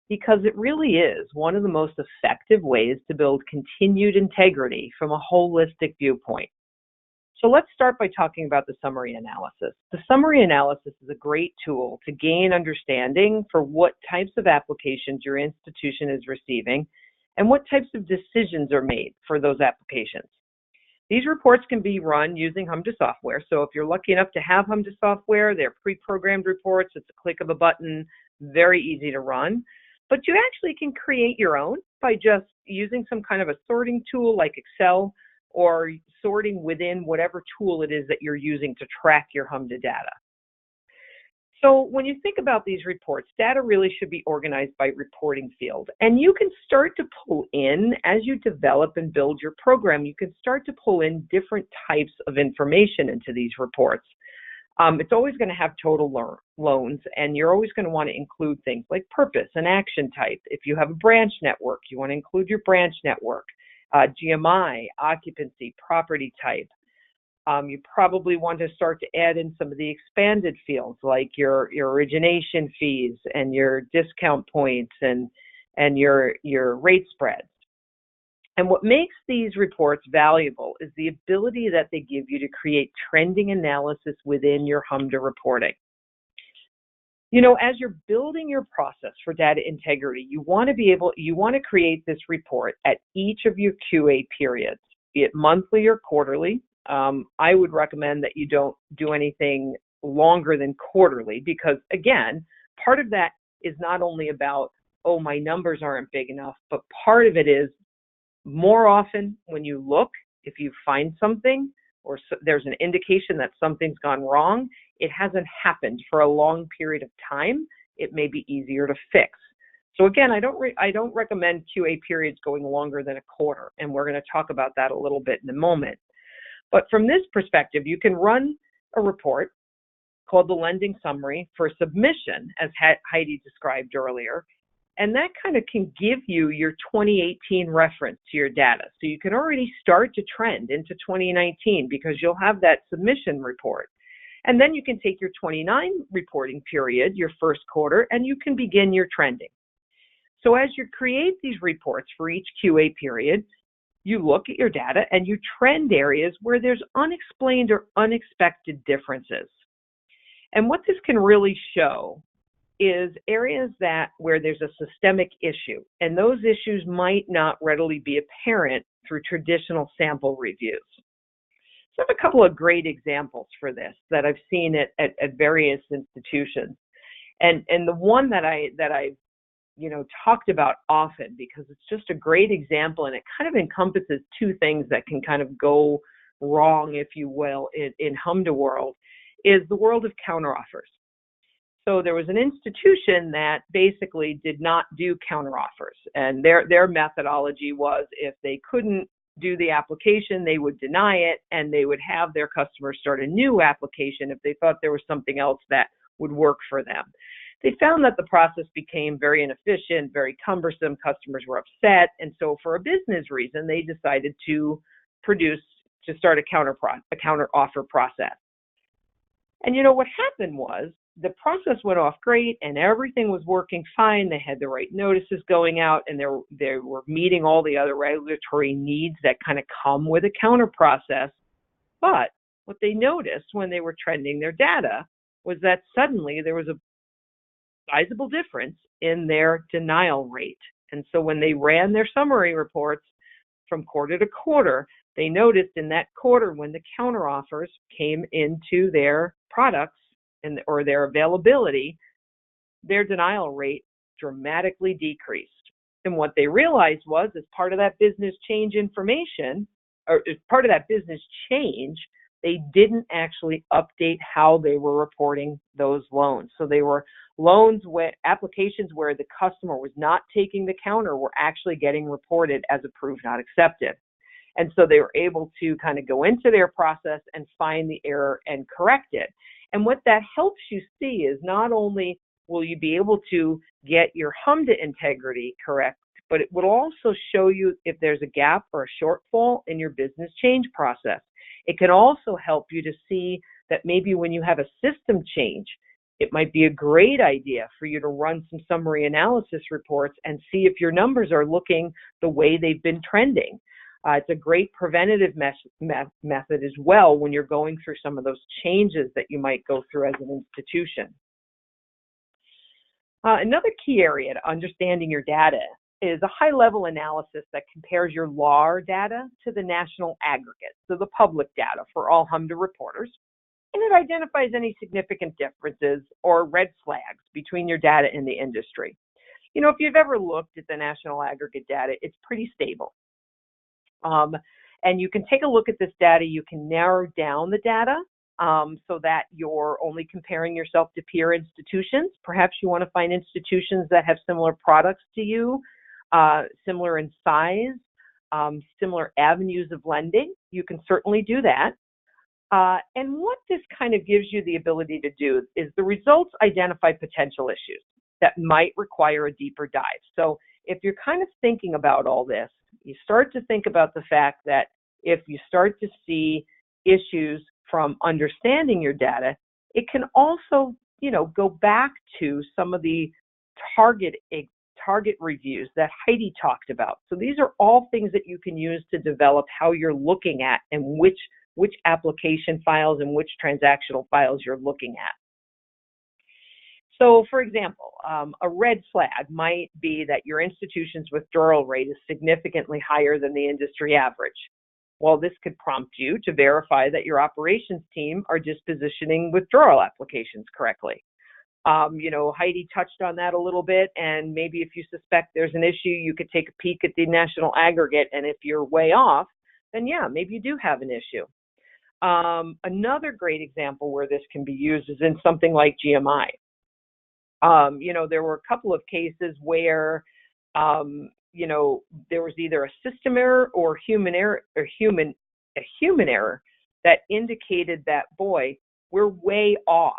because it really is one of the most effective ways to build continued integrity from a holistic viewpoint. So let's start by talking about the summary analysis. The summary analysis is a great tool to gain understanding for what types of applications your institution is receiving and what types of decisions are made for those applications. These reports can be run using HMDA software. So if you're lucky enough to have HMDA software, they're pre-programmed reports. It's a click of a button, very easy to run. But you actually can create your own by just using some kind of a sorting tool like Excel, or sorting within whatever tool it is that you're using to track your HMDA data. So when you think about these reports, data really should be organized by reporting field. And you can start to pull in, as you develop and build your program, you can start to pull in different types of information into these reports. It's always going to have total loans, and you're always going to want to include things like purpose and action type. If you have a branch network, you want to include your branch network, GMI, occupancy, property type. You probably want to start to add in some of the expanded fields like your origination fees and your discount points and your rate spreads. And what makes these reports valuable is the ability that they give you to create trending analysis within your HMDA reporting. You know, as you're building your process for data integrity, you want to create this report at each of your QA periods, be it monthly or quarterly. I would recommend that you don't do anything longer than quarterly because, again, part of that is not only about, oh, my numbers aren't big enough, but part of it is more often when you look, if you find something or there's an indication that something's gone wrong, it hasn't happened for a long period of time, it may be easier to fix. So again, I don't recommend QA periods going longer than a quarter, and we're going to talk about that a little bit in a moment. But from this perspective, you can run a report called the lending summary for submission, as Heidi described earlier, and that kind of can give you your 2018 reference to your data. So you can already start to trend into 2019 because you'll have that submission report. And then you can take your 29 reporting period, your first quarter, and you can begin your trending. So as you create these reports for each QA period, you look at your data and you trend areas where there's unexplained or unexpected differences. And what this can really show is areas where there's a systemic issue, and those issues might not readily be apparent through traditional sample reviews. So I have a couple of great examples for this that I've seen at various institutions. And the one that I've talked about often because it's just a great example and it kind of encompasses two things that can kind of go wrong, if you will, in HMDA world, is the world of counteroffers. So there was an institution that basically did not do counteroffers, and their methodology was if they couldn't do the application, they would deny it, and they would have their customers start a new application if they thought there was something else that would work for them. They found that the process became very inefficient, very cumbersome, customers were upset, and so for a business reason, they decided to start a counteroffer process. And what happened was, the process went off great and everything was working fine. They had the right notices going out and they were meeting all the other regulatory needs that kind of come with a counter process. But what they noticed when they were trending their data was that suddenly there was a sizable difference in their denial rate. And so when they ran their summary reports from quarter to quarter, they noticed in that quarter when the counteroffers came into their products or their availability, their denial rate dramatically decreased. And what they realized was, as part of that business change information, or as part of that business change, they didn't actually update how they were reporting those loans. So they were applications where the customer was not taking the counter were actually getting reported as approved, not accepted. And so they were able to kind of go into their process and find the error and correct it. And what that helps you see is not only will you be able to get your HMDA integrity correct, but it will also show you if there's a gap or a shortfall in your business change process. It can also help you to see that maybe when you have a system change, it might be a great idea for you to run some summary analysis reports and see if your numbers are looking the way they've been trending. It's a great preventative method as well when you're going through some of those changes that you might go through as an institution. Another key area to understanding your data is a high-level analysis that compares your LAR data to the national aggregate, so the public data for all HMDA reporters, and it identifies any significant differences or red flags between your data and the industry. If you've ever looked at the national aggregate data, it's pretty stable. And you can take a look at this data. You can narrow down the data so that you're only comparing yourself to peer institutions. Perhaps you want to find institutions that have similar products to you, similar in size, similar avenues of lending. You can certainly do that. And what this kind of gives you the ability to do is the results identify potential issues that might require a deeper dive. So if you're kind of thinking about all this, you start to think about the fact that if you start to see issues from understanding your data, it can also, go back to some of the target reviews that Heidi talked about. So these are all things that you can use to develop how you're looking at and which application files and which transactional files you're looking at. So, for example, a red flag might be that your institution's withdrawal rate is significantly higher than the industry average. Well, this could prompt you to verify that your operations team are dispositioning withdrawal applications correctly. Heidi touched on that a little bit, and maybe if you suspect there's an issue, you could take a peek at the national aggregate, and if you're way off, then yeah, maybe you do have an issue. Another great example where this can be used is in something like GMI. There were a couple of cases where, there was either a system error or human error, a human error that indicated that, boy, we're way off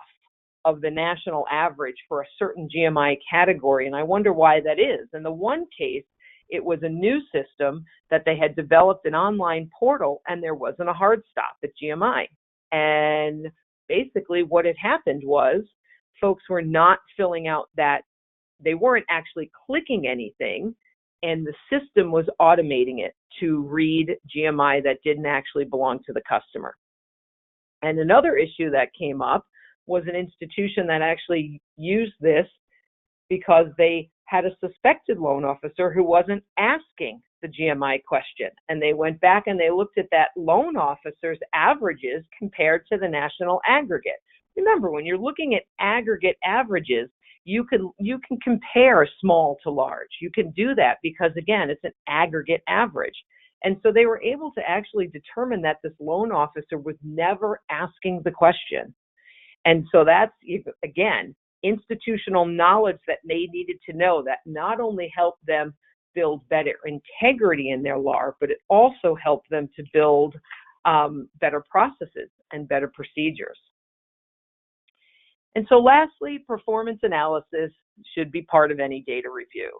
of the national average for a certain GMI category, and I wonder why that is. In the one case, it was a new system that they had developed an online portal, and there wasn't a hard stop at GMI. And basically what had happened was folks were not filling out that, they weren't actually clicking anything, and the system was automating it to read GMI that didn't actually belong to the customer. And another issue that came up was an institution that actually used this because they had a suspected loan officer who wasn't asking the GMI question. And they went back and they looked at that loan officer's averages compared to the national aggregate. Remember, when you're looking at aggregate averages, you can compare small to large. You can do that because, again, it's an aggregate average. And so they were able to actually determine that this loan officer was never asking the question. And so that's, again, institutional knowledge that they needed to know that not only helped them build better integrity in their LAR, but it also helped them to build better processes and better procedures. And so lastly, performance analysis should be part of any data review.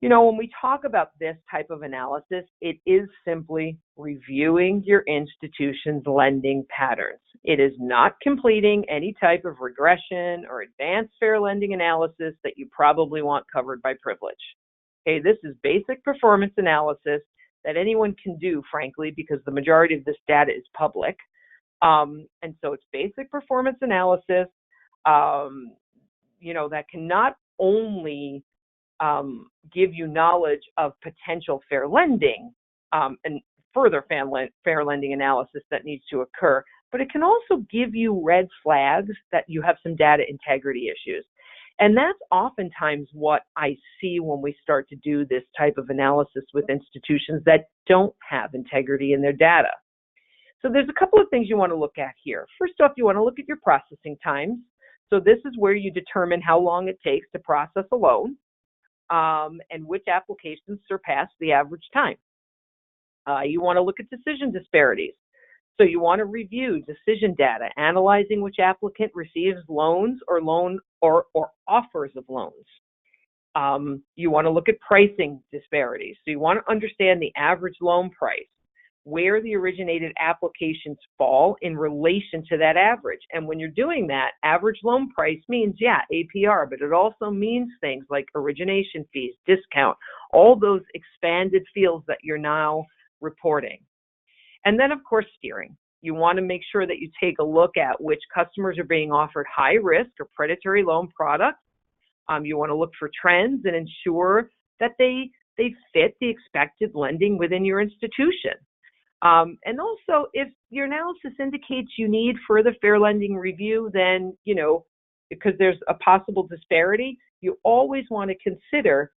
When we talk about this type of analysis, it is simply reviewing your institution's lending patterns. It is not completing any type of regression or advanced fair lending analysis that you probably want covered by privilege. Okay, this is basic performance analysis that anyone can do, frankly, because the majority of this data is public. And so it's basic performance analysis, that can not only give you knowledge of potential fair lending and further fair lending analysis that needs to occur, but it can also give you red flags that you have some data integrity issues. And that's oftentimes what I see when we start to do this type of analysis with institutions that don't have integrity in their data. So there's a couple of things you want to look at here. First off, you want to look at your processing times. So this is where you determine how long it takes to process a loan and which applications surpass the average time. You want to look at decision disparities. So you want to review decision data, analyzing which applicant receives loans or offers of loans. You want to look at pricing disparities. So you want to understand the average loan price, where the originated applications fall in relation to that average. And when you're doing that, average loan price means, APR, but it also means things like origination fees, discount, all those expanded fields that you're now reporting. And then, of course, steering. You want to make sure that you take a look at which customers are being offered high risk or predatory loan products. You want to look for trends and ensure that they fit the expected lending within your institution. And also, if your analysis indicates you need further fair lending review, then, because there's a possible disparity, you always want to consider,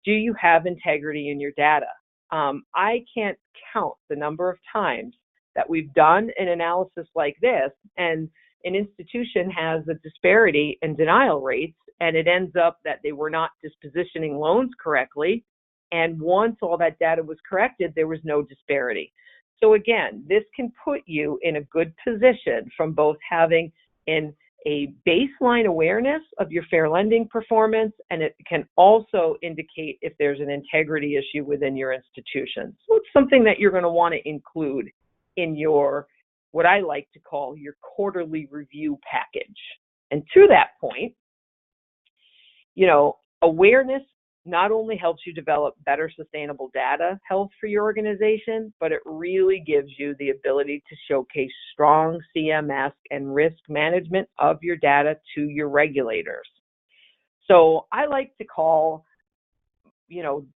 do you have integrity in your data? I can't count the number of times that we've done an analysis like this, and an institution has a disparity in denial rates, and it ends up that they were not dispositioning loans correctly. And once all that data was corrected, there was no disparity. So again, this can put you in a good position from both having a baseline awareness of your fair lending performance, and it can also indicate if there's an integrity issue within your institution. So it's something that you're going to want to include in your what I like to call your quarterly review package. And to that point, awareness not only helps you develop better sustainable data health for your organization, but it really gives you the ability to showcase strong CMS and risk management of your data to your regulators. So I like to call,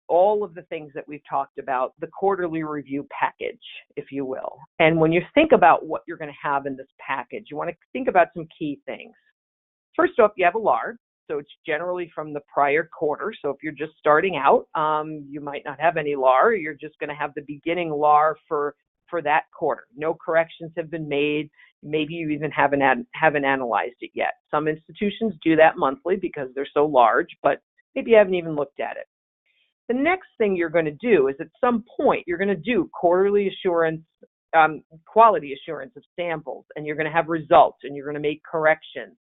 all of the things that we've talked about the quarterly review package, if you will. And when you think about what you're going to have in this package, you want to think about some key things. First off, you have a LAR. So it's generally from the prior quarter. So if you're just starting out, you might not have any LAR. You're just going to have the beginning LAR for that quarter. No corrections have been made. Maybe you even haven't analyzed it yet. Some institutions do that monthly because they're so large, but maybe you haven't even looked at it. The next thing you're going to do is at some point, you're going to do quarterly assurance, quality assurance of samples, and you're going to have results, and you're going to make corrections.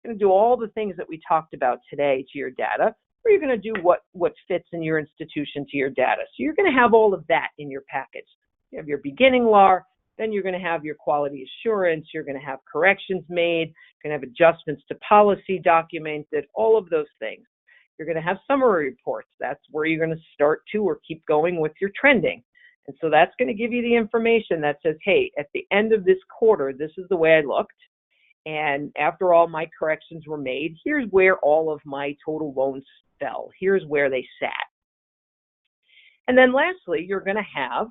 You're going to do all the things that we talked about today to your data, or you're going to do what fits in your institution to your data. So you're going to have all of that in your package. You have your beginning LAR, then you're going to have your quality assurance, you're going to have corrections made, you're going to have adjustments to policy documented, all of those things. You're going to have summary reports. That's where you're going to start to or keep going with your trending. And so that's going to give you the information that says, hey, at the end of this quarter, this is the way I looked. And after all my corrections were made, here's where all of my total loans fell. Here's where they sat. And then lastly, you're going to have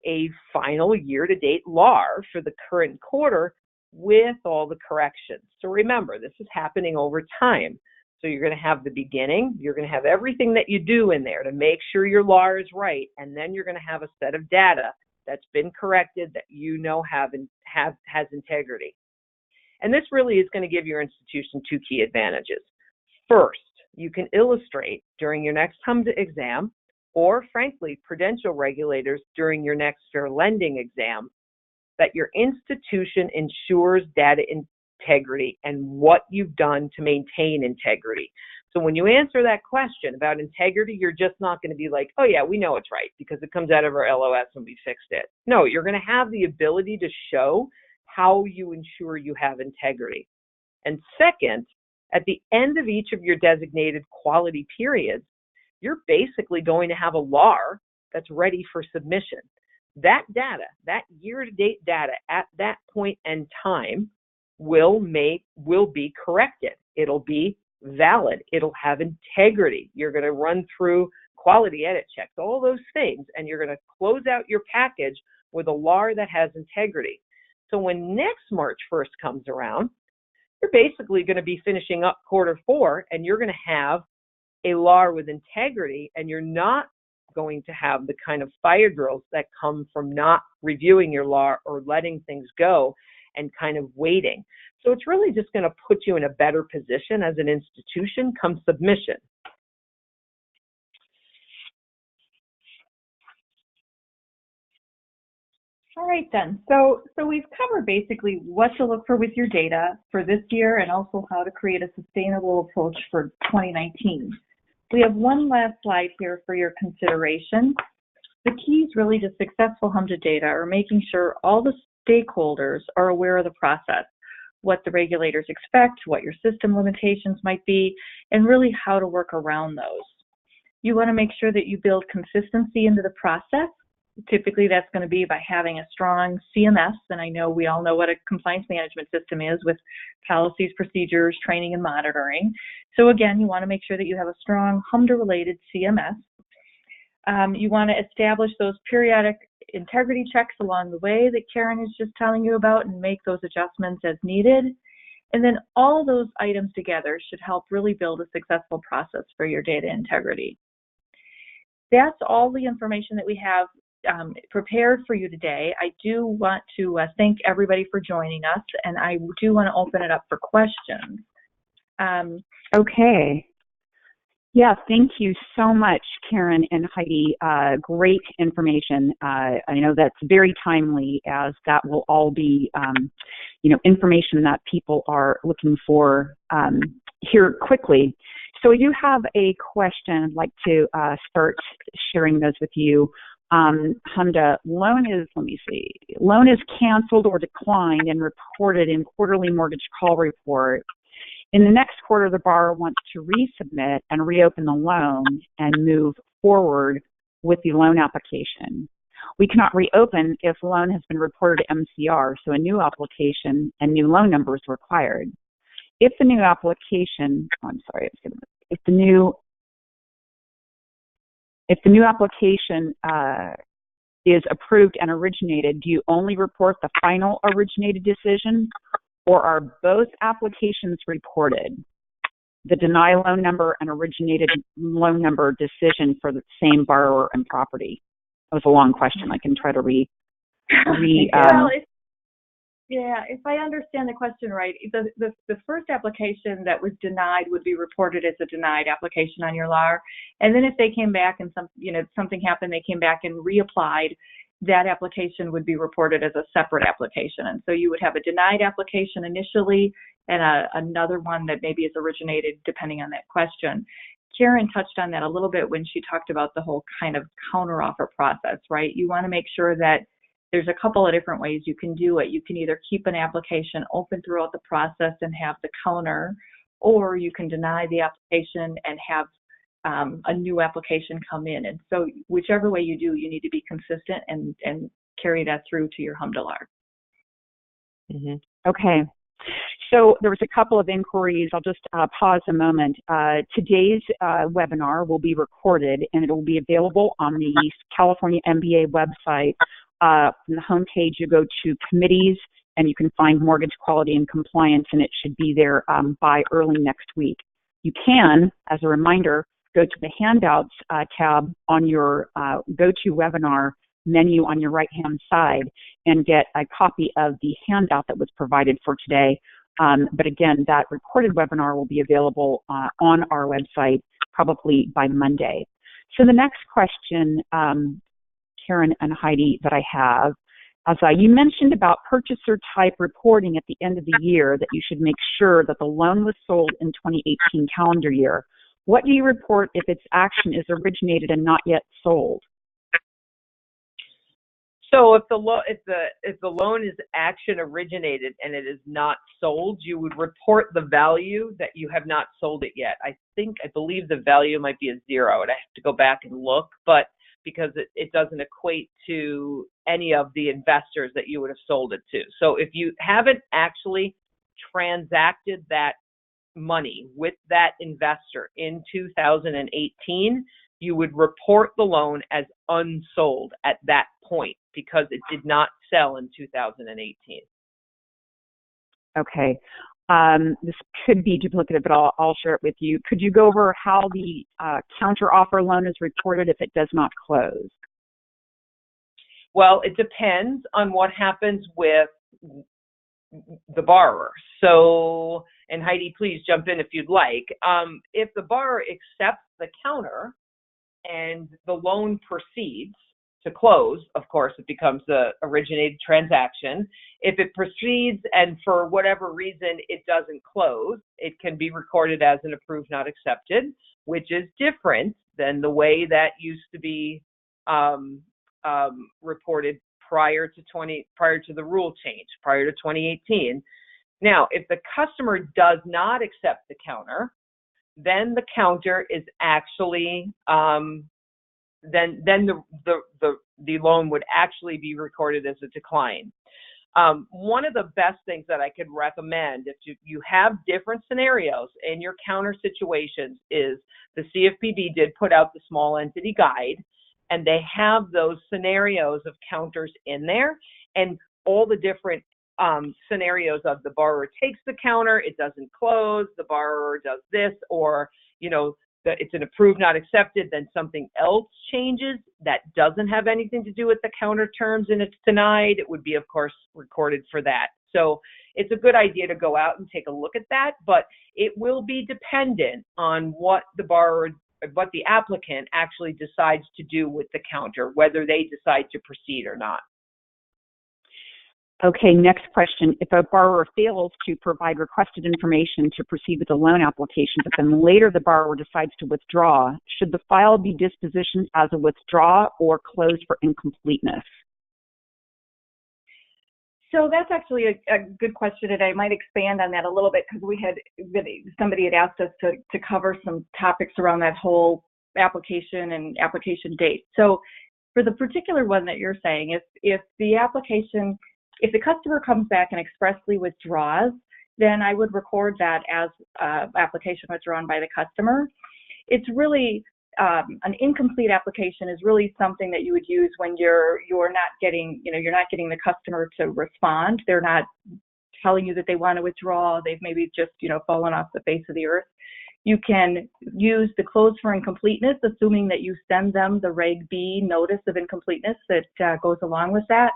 a final year-to-date LAR for the current quarter with all the corrections. So remember, this is happening over time. So you're going to have the beginning, you're going to have everything that you do in there to make sure your LAR is right, and then you're going to have a set of data that's been corrected that has integrity. And this really is going to give your institution two key advantages. First, you can illustrate during your next HMDA exam, or frankly, prudential regulators during your next fair lending exam, that your institution ensures data integrity and what you've done to maintain integrity. So when you answer that question about integrity, you're just not going to be like, oh yeah, we know it's right because it comes out of our LOS and we fixed it. No, you're going to have the ability to show how you ensure you have integrity. And second, at the end of each of your designated quality periods, you're basically going to have a LAR that's ready for submission. That data, that year-to-date data at that point in time will be corrected. It'll be valid. It'll have integrity. You're going to run through quality edit checks, all those things, and you're going to close out your package with a LAR that has integrity. So when next March 1st comes around, you're basically going to be finishing up quarter 4, and you're going to have a LAR with integrity, and you're not going to have the kind of fire drills that come from not reviewing your LAR or letting things go and kind of waiting. So it's really just going to put you in a better position as an institution come submission. All right then, so we've covered basically what to look for with your data for this year and also how to create a sustainable approach for 2019. We have one last slide here for your consideration. The keys really to successful HMDA data are making sure all the stakeholders are aware of the process, what the regulators expect, what your system limitations might be, and really how to work around those. You want to make sure that you build consistency into the process. Typically, that's going to be by having a strong CMS, and I know we all know what a compliance management system is with policies, procedures, training, and monitoring. So again, you want to make sure that you have a strong HMDA-related CMS. You want to establish those periodic integrity checks along the way that Karen is just telling you about and make those adjustments as needed. And then all of those items together should help really build a successful process for your data integrity. That's all the information that we have prepared for you today. I do want to thank everybody for joining us, and I do want to open it up for questions. Okay. Yeah, thank you so much, Karen and Heidi. Great information. I know that's very timely, as that will all be, information that people are looking for here quickly. So I do have a question. I'd like to start sharing those with you. HMDA loan is, let me see, loan is canceled or declined and reported in quarterly mortgage call report. In the next quarter, the borrower wants to resubmit and reopen the loan and move forward with the loan application. We cannot reopen if loan has been reported to MCR, so a new application and new loan number is required. If the new application, if the new application is approved and originated, do you only report the final originated decision, or are both applications reported? The deny loan number and originated loan number decision for the same borrower and property. That was a long question. I can try to if I understand the question right, the first application that was denied would be reported as a denied application on your LAR, and then if they came back and something happened, they came back and reapplied, that application would be reported as a separate application. And so you would have a denied application initially and another one that maybe is originated depending on that question. Karen touched on that a little bit when she talked about the whole kind of counteroffer process, right? You want to make sure that there's a couple of different ways you can do it. You can either keep an application open throughout the process and have the counter, or you can deny the application and have a new application come in. And so whichever way you do, you need to be consistent and carry that through to your HMDA. Mm-hmm. Okay. So there was a couple of inquiries. I'll just pause a moment. Today's webinar will be recorded and it will be available on the California MBA website. From the homepage, you go to committees and you can find mortgage quality and compliance, and it should be there by early next week. You can, as a reminder, go to the handouts tab on your GoToWebinar menu on your right-hand side and get a copy of the handout that was provided for today. But again, that recorded webinar will be available on our website probably by Monday. So the next question, Karen and Heidi, that I have, as you mentioned about purchaser type reporting at the end of the year, that you should make sure that the loan was sold in 2018 calendar year. What do you report if its action is originated and not yet sold? So if the loan is action originated and it is not sold, you would report the value that you have not sold it yet. I believe the value might be a 0, and I have to go back and look, but because it doesn't equate to any of the investors that you would have sold it to. So if you haven't actually transacted that money with that investor in 2018, you would report the loan as unsold at that point because it did not sell in 2018. Okay. This could be duplicative, but I'll share it with you. Could you go over how the counteroffer loan is reported if it does not close? Well, it depends on what happens with the borrower. So, and Heidi, please jump in if you'd like. If the borrower accepts the counter and the loan proceeds to close, of course, it becomes the originated transaction. If it proceeds and for whatever reason it doesn't close, it can be recorded as an approved not accepted, which is different than the way that used to be reported prior to the rule change, prior to 2018. Now, if the customer does not accept the counter, then the counter is actually then the loan would actually be recorded as a decline. One of the best things that I could recommend if you have different scenarios in your counter situations is the CFPB did put out the small entity guide, and they have those scenarios of counters in there and all the different scenarios of the borrower takes the counter, it doesn't close, the borrower does this, or, it's an approved not accepted, then something else changes that doesn't have anything to do with the counter terms and it's denied, it would be, of course, recorded for that. So it's a good idea to go out and take a look at that, but it will be dependent on what the applicant actually decides to do with the counter, whether they decide to proceed or not. Okay, next question. If a borrower fails to provide requested information to proceed with the loan application, but then later the borrower decides to withdraw, should the file be dispositioned as a withdraw or closed for incompleteness? So that's actually a good question, and I might expand on that a little bit because somebody had asked us to cover some topics around that whole application and application date. So for the particular one that you're saying, if the customer comes back and expressly withdraws, then I would record that as application withdrawn by the customer. It's really an incomplete application is really something that you would use when you're not getting the customer to respond. They're not telling you that they want to withdraw. They've maybe just fallen off the face of the earth. You can use the close for incompleteness, assuming that you send them the Reg B notice of incompleteness that goes along with that.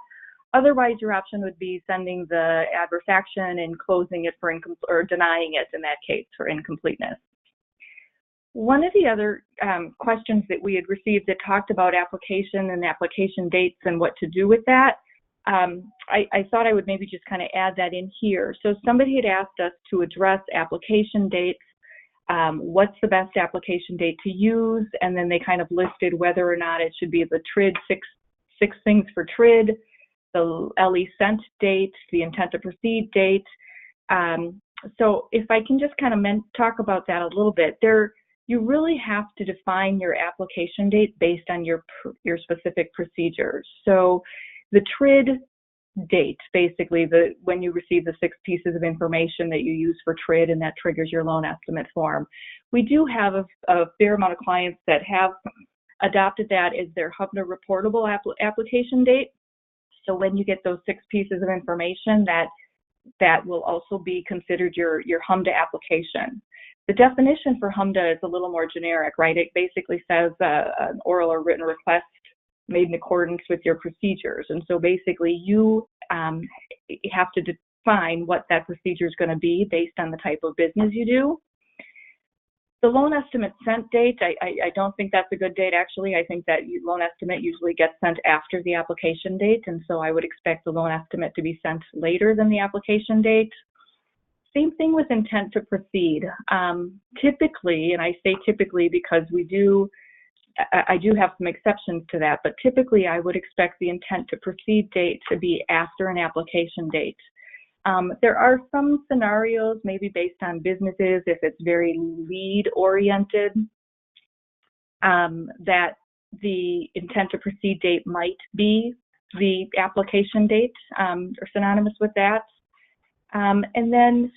Otherwise, your option would be sending the adverse action and closing it for or denying it in that case for incompleteness. One of the other questions that we had received that talked about application and application dates and what to do with that, I thought I would maybe just kind of add that in here. So somebody had asked us to address application dates, what's the best application date to use, and then they kind of listed whether or not it should be the TRID, six things for TRID, the LE sent date, the intent to proceed date. So if I can just kind of talk about that a little bit, you really have to define your application date based on your specific procedures. So the TRID date, basically when you receive the 6 pieces of information that you use for TRID, and that triggers your loan estimate form. We do have a fair amount of clients that have adopted that as their HMDA reportable application date. So when you get those 6 pieces of information, that will also be considered your HMDA application. The definition for HMDA is a little more generic, right? It basically says an oral or written request made in accordance with your procedures. And so basically you have to define what that procedure is going to be based on the type of business you do. The loan estimate sent date, I don't think that's a good date, actually. I think that loan estimate usually gets sent after the application date, and so I would expect the loan estimate to be sent later than the application date. Same thing with intent to proceed. Typically, and I say typically because I do have some exceptions to that, but typically I would expect the intent to proceed date to be after an application date. There are some scenarios, maybe based on businesses, if it's very lead-oriented, that the intent to proceed date might be the application date or synonymous with that. And then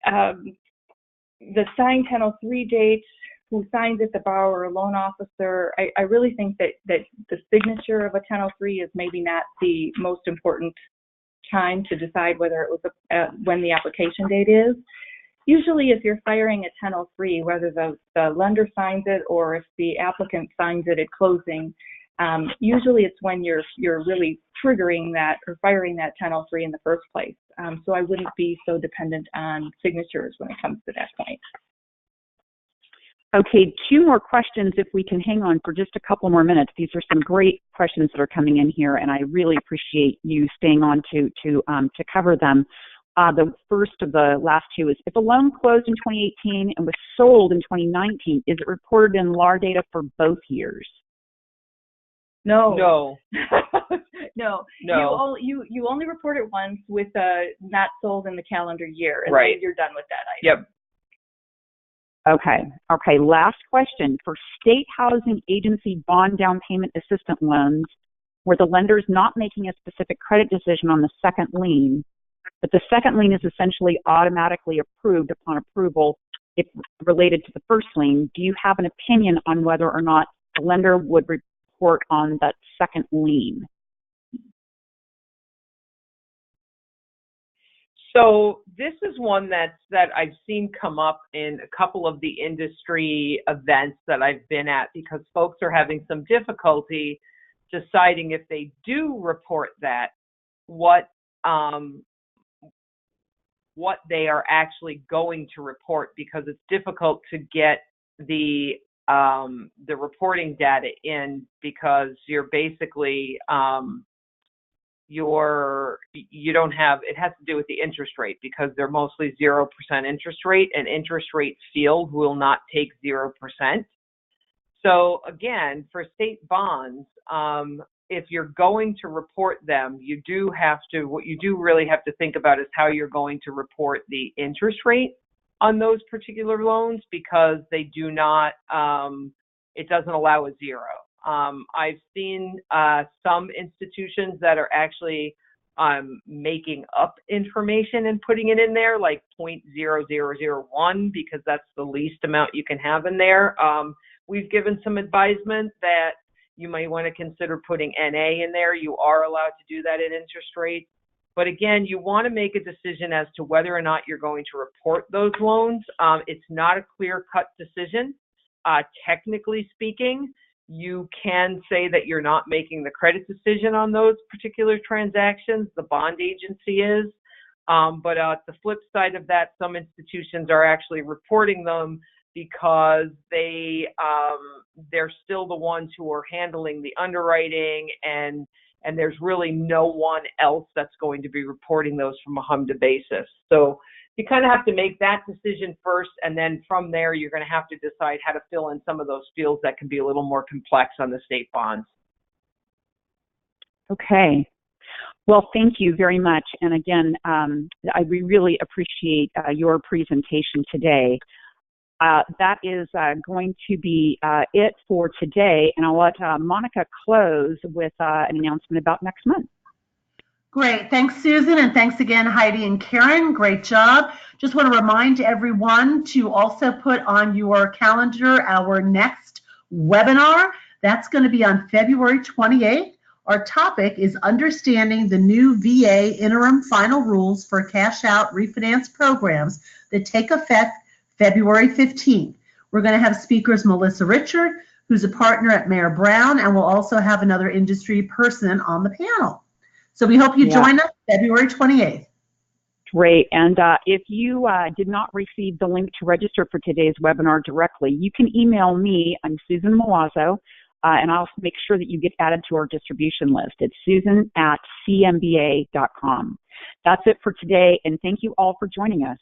the signed 1003 date, who signs it, the borrower or loan officer. I really think that the signature of a 1003 is maybe not the most important time to decide whether it was when the application date is. Usually if you're firing a 1003, whether the lender signs it or if the applicant signs it at closing, usually it's when you're really triggering that or firing that 1003 in the first place. So I wouldn't be so dependent on signatures when it comes to that point. Okay, 2 more questions if we can hang on for just a couple more minutes. These are some great questions that are coming in here, and I really appreciate you staying on to cover them. The first of the last 2 is, if a loan closed in 2018 and was sold in 2019, is it reported in LAR data for both years? No. No. No. No. You only report it once with not sold in the calendar year, and right. then you're done with that item. Yep. Okay, last question. For state housing agency bond down payment assistance loans, where the lender is not making a specific credit decision on the second lien, but the second lien is essentially automatically approved upon approval if related to the first lien, do you have an opinion on whether or not the lender would report on that second lien? So this is one that I've seen come up in a couple of the industry events that I've been at, because folks are having some difficulty deciding if they do report that, what they are actually going to report, because it's difficult to get the reporting data in, because you're basically you don't have, it has to do with the interest rate because they're mostly 0% interest rate, and interest rate field will not take 0%. So again, for state bonds, if you're going to report them, what you do really have to think about is how you're going to report the interest rate on those particular loans, because they do not, it doesn't allow a zero. I've seen some institutions that are actually making up information and putting it in there, like 0.0001, because that's the least amount you can have in there. We've given some advisement that you might want to consider putting NA in there. You are allowed to do that at interest rates. But again, you want to make a decision as to whether or not you're going to report those loans. It's not a clear-cut decision. Technically speaking, you can say that you're not making the credit decision on those particular transactions. The bond agency is. But the flip side of that, some institutions are actually reporting them because they're still the ones who are handling the underwriting, and there's really no one else that's going to be reporting those from a HMDA basis. So you kind of have to make that decision first, and then from there you're going to have to decide how to fill in some of those fields that can be a little more complex on the state bonds. Okay. Well, thank you very much. And again, we really appreciate your presentation today. That is going to be it for today, and I'll let Monica close with an announcement about next month. Great. Thanks, Susan, and thanks again, Heidi and Karen. Great job. Just want to remind everyone to also put on your calendar our next webinar. That's going to be on February 28th. Our topic is understanding the new VA interim final rules for cash-out refinance programs that take effect February 15th. We're going to have speakers Melissa Richard, who's a partner at Mayer Brown, and we'll also have another industry person on the panel. So we hope you join us February 28th. Great. And if you did not receive the link to register for today's webinar directly, you can email me. I'm Susan Milazzo, and I'll make sure that you get added to our distribution list. It's susan@cmba.com. That's it for today, and thank you all for joining us.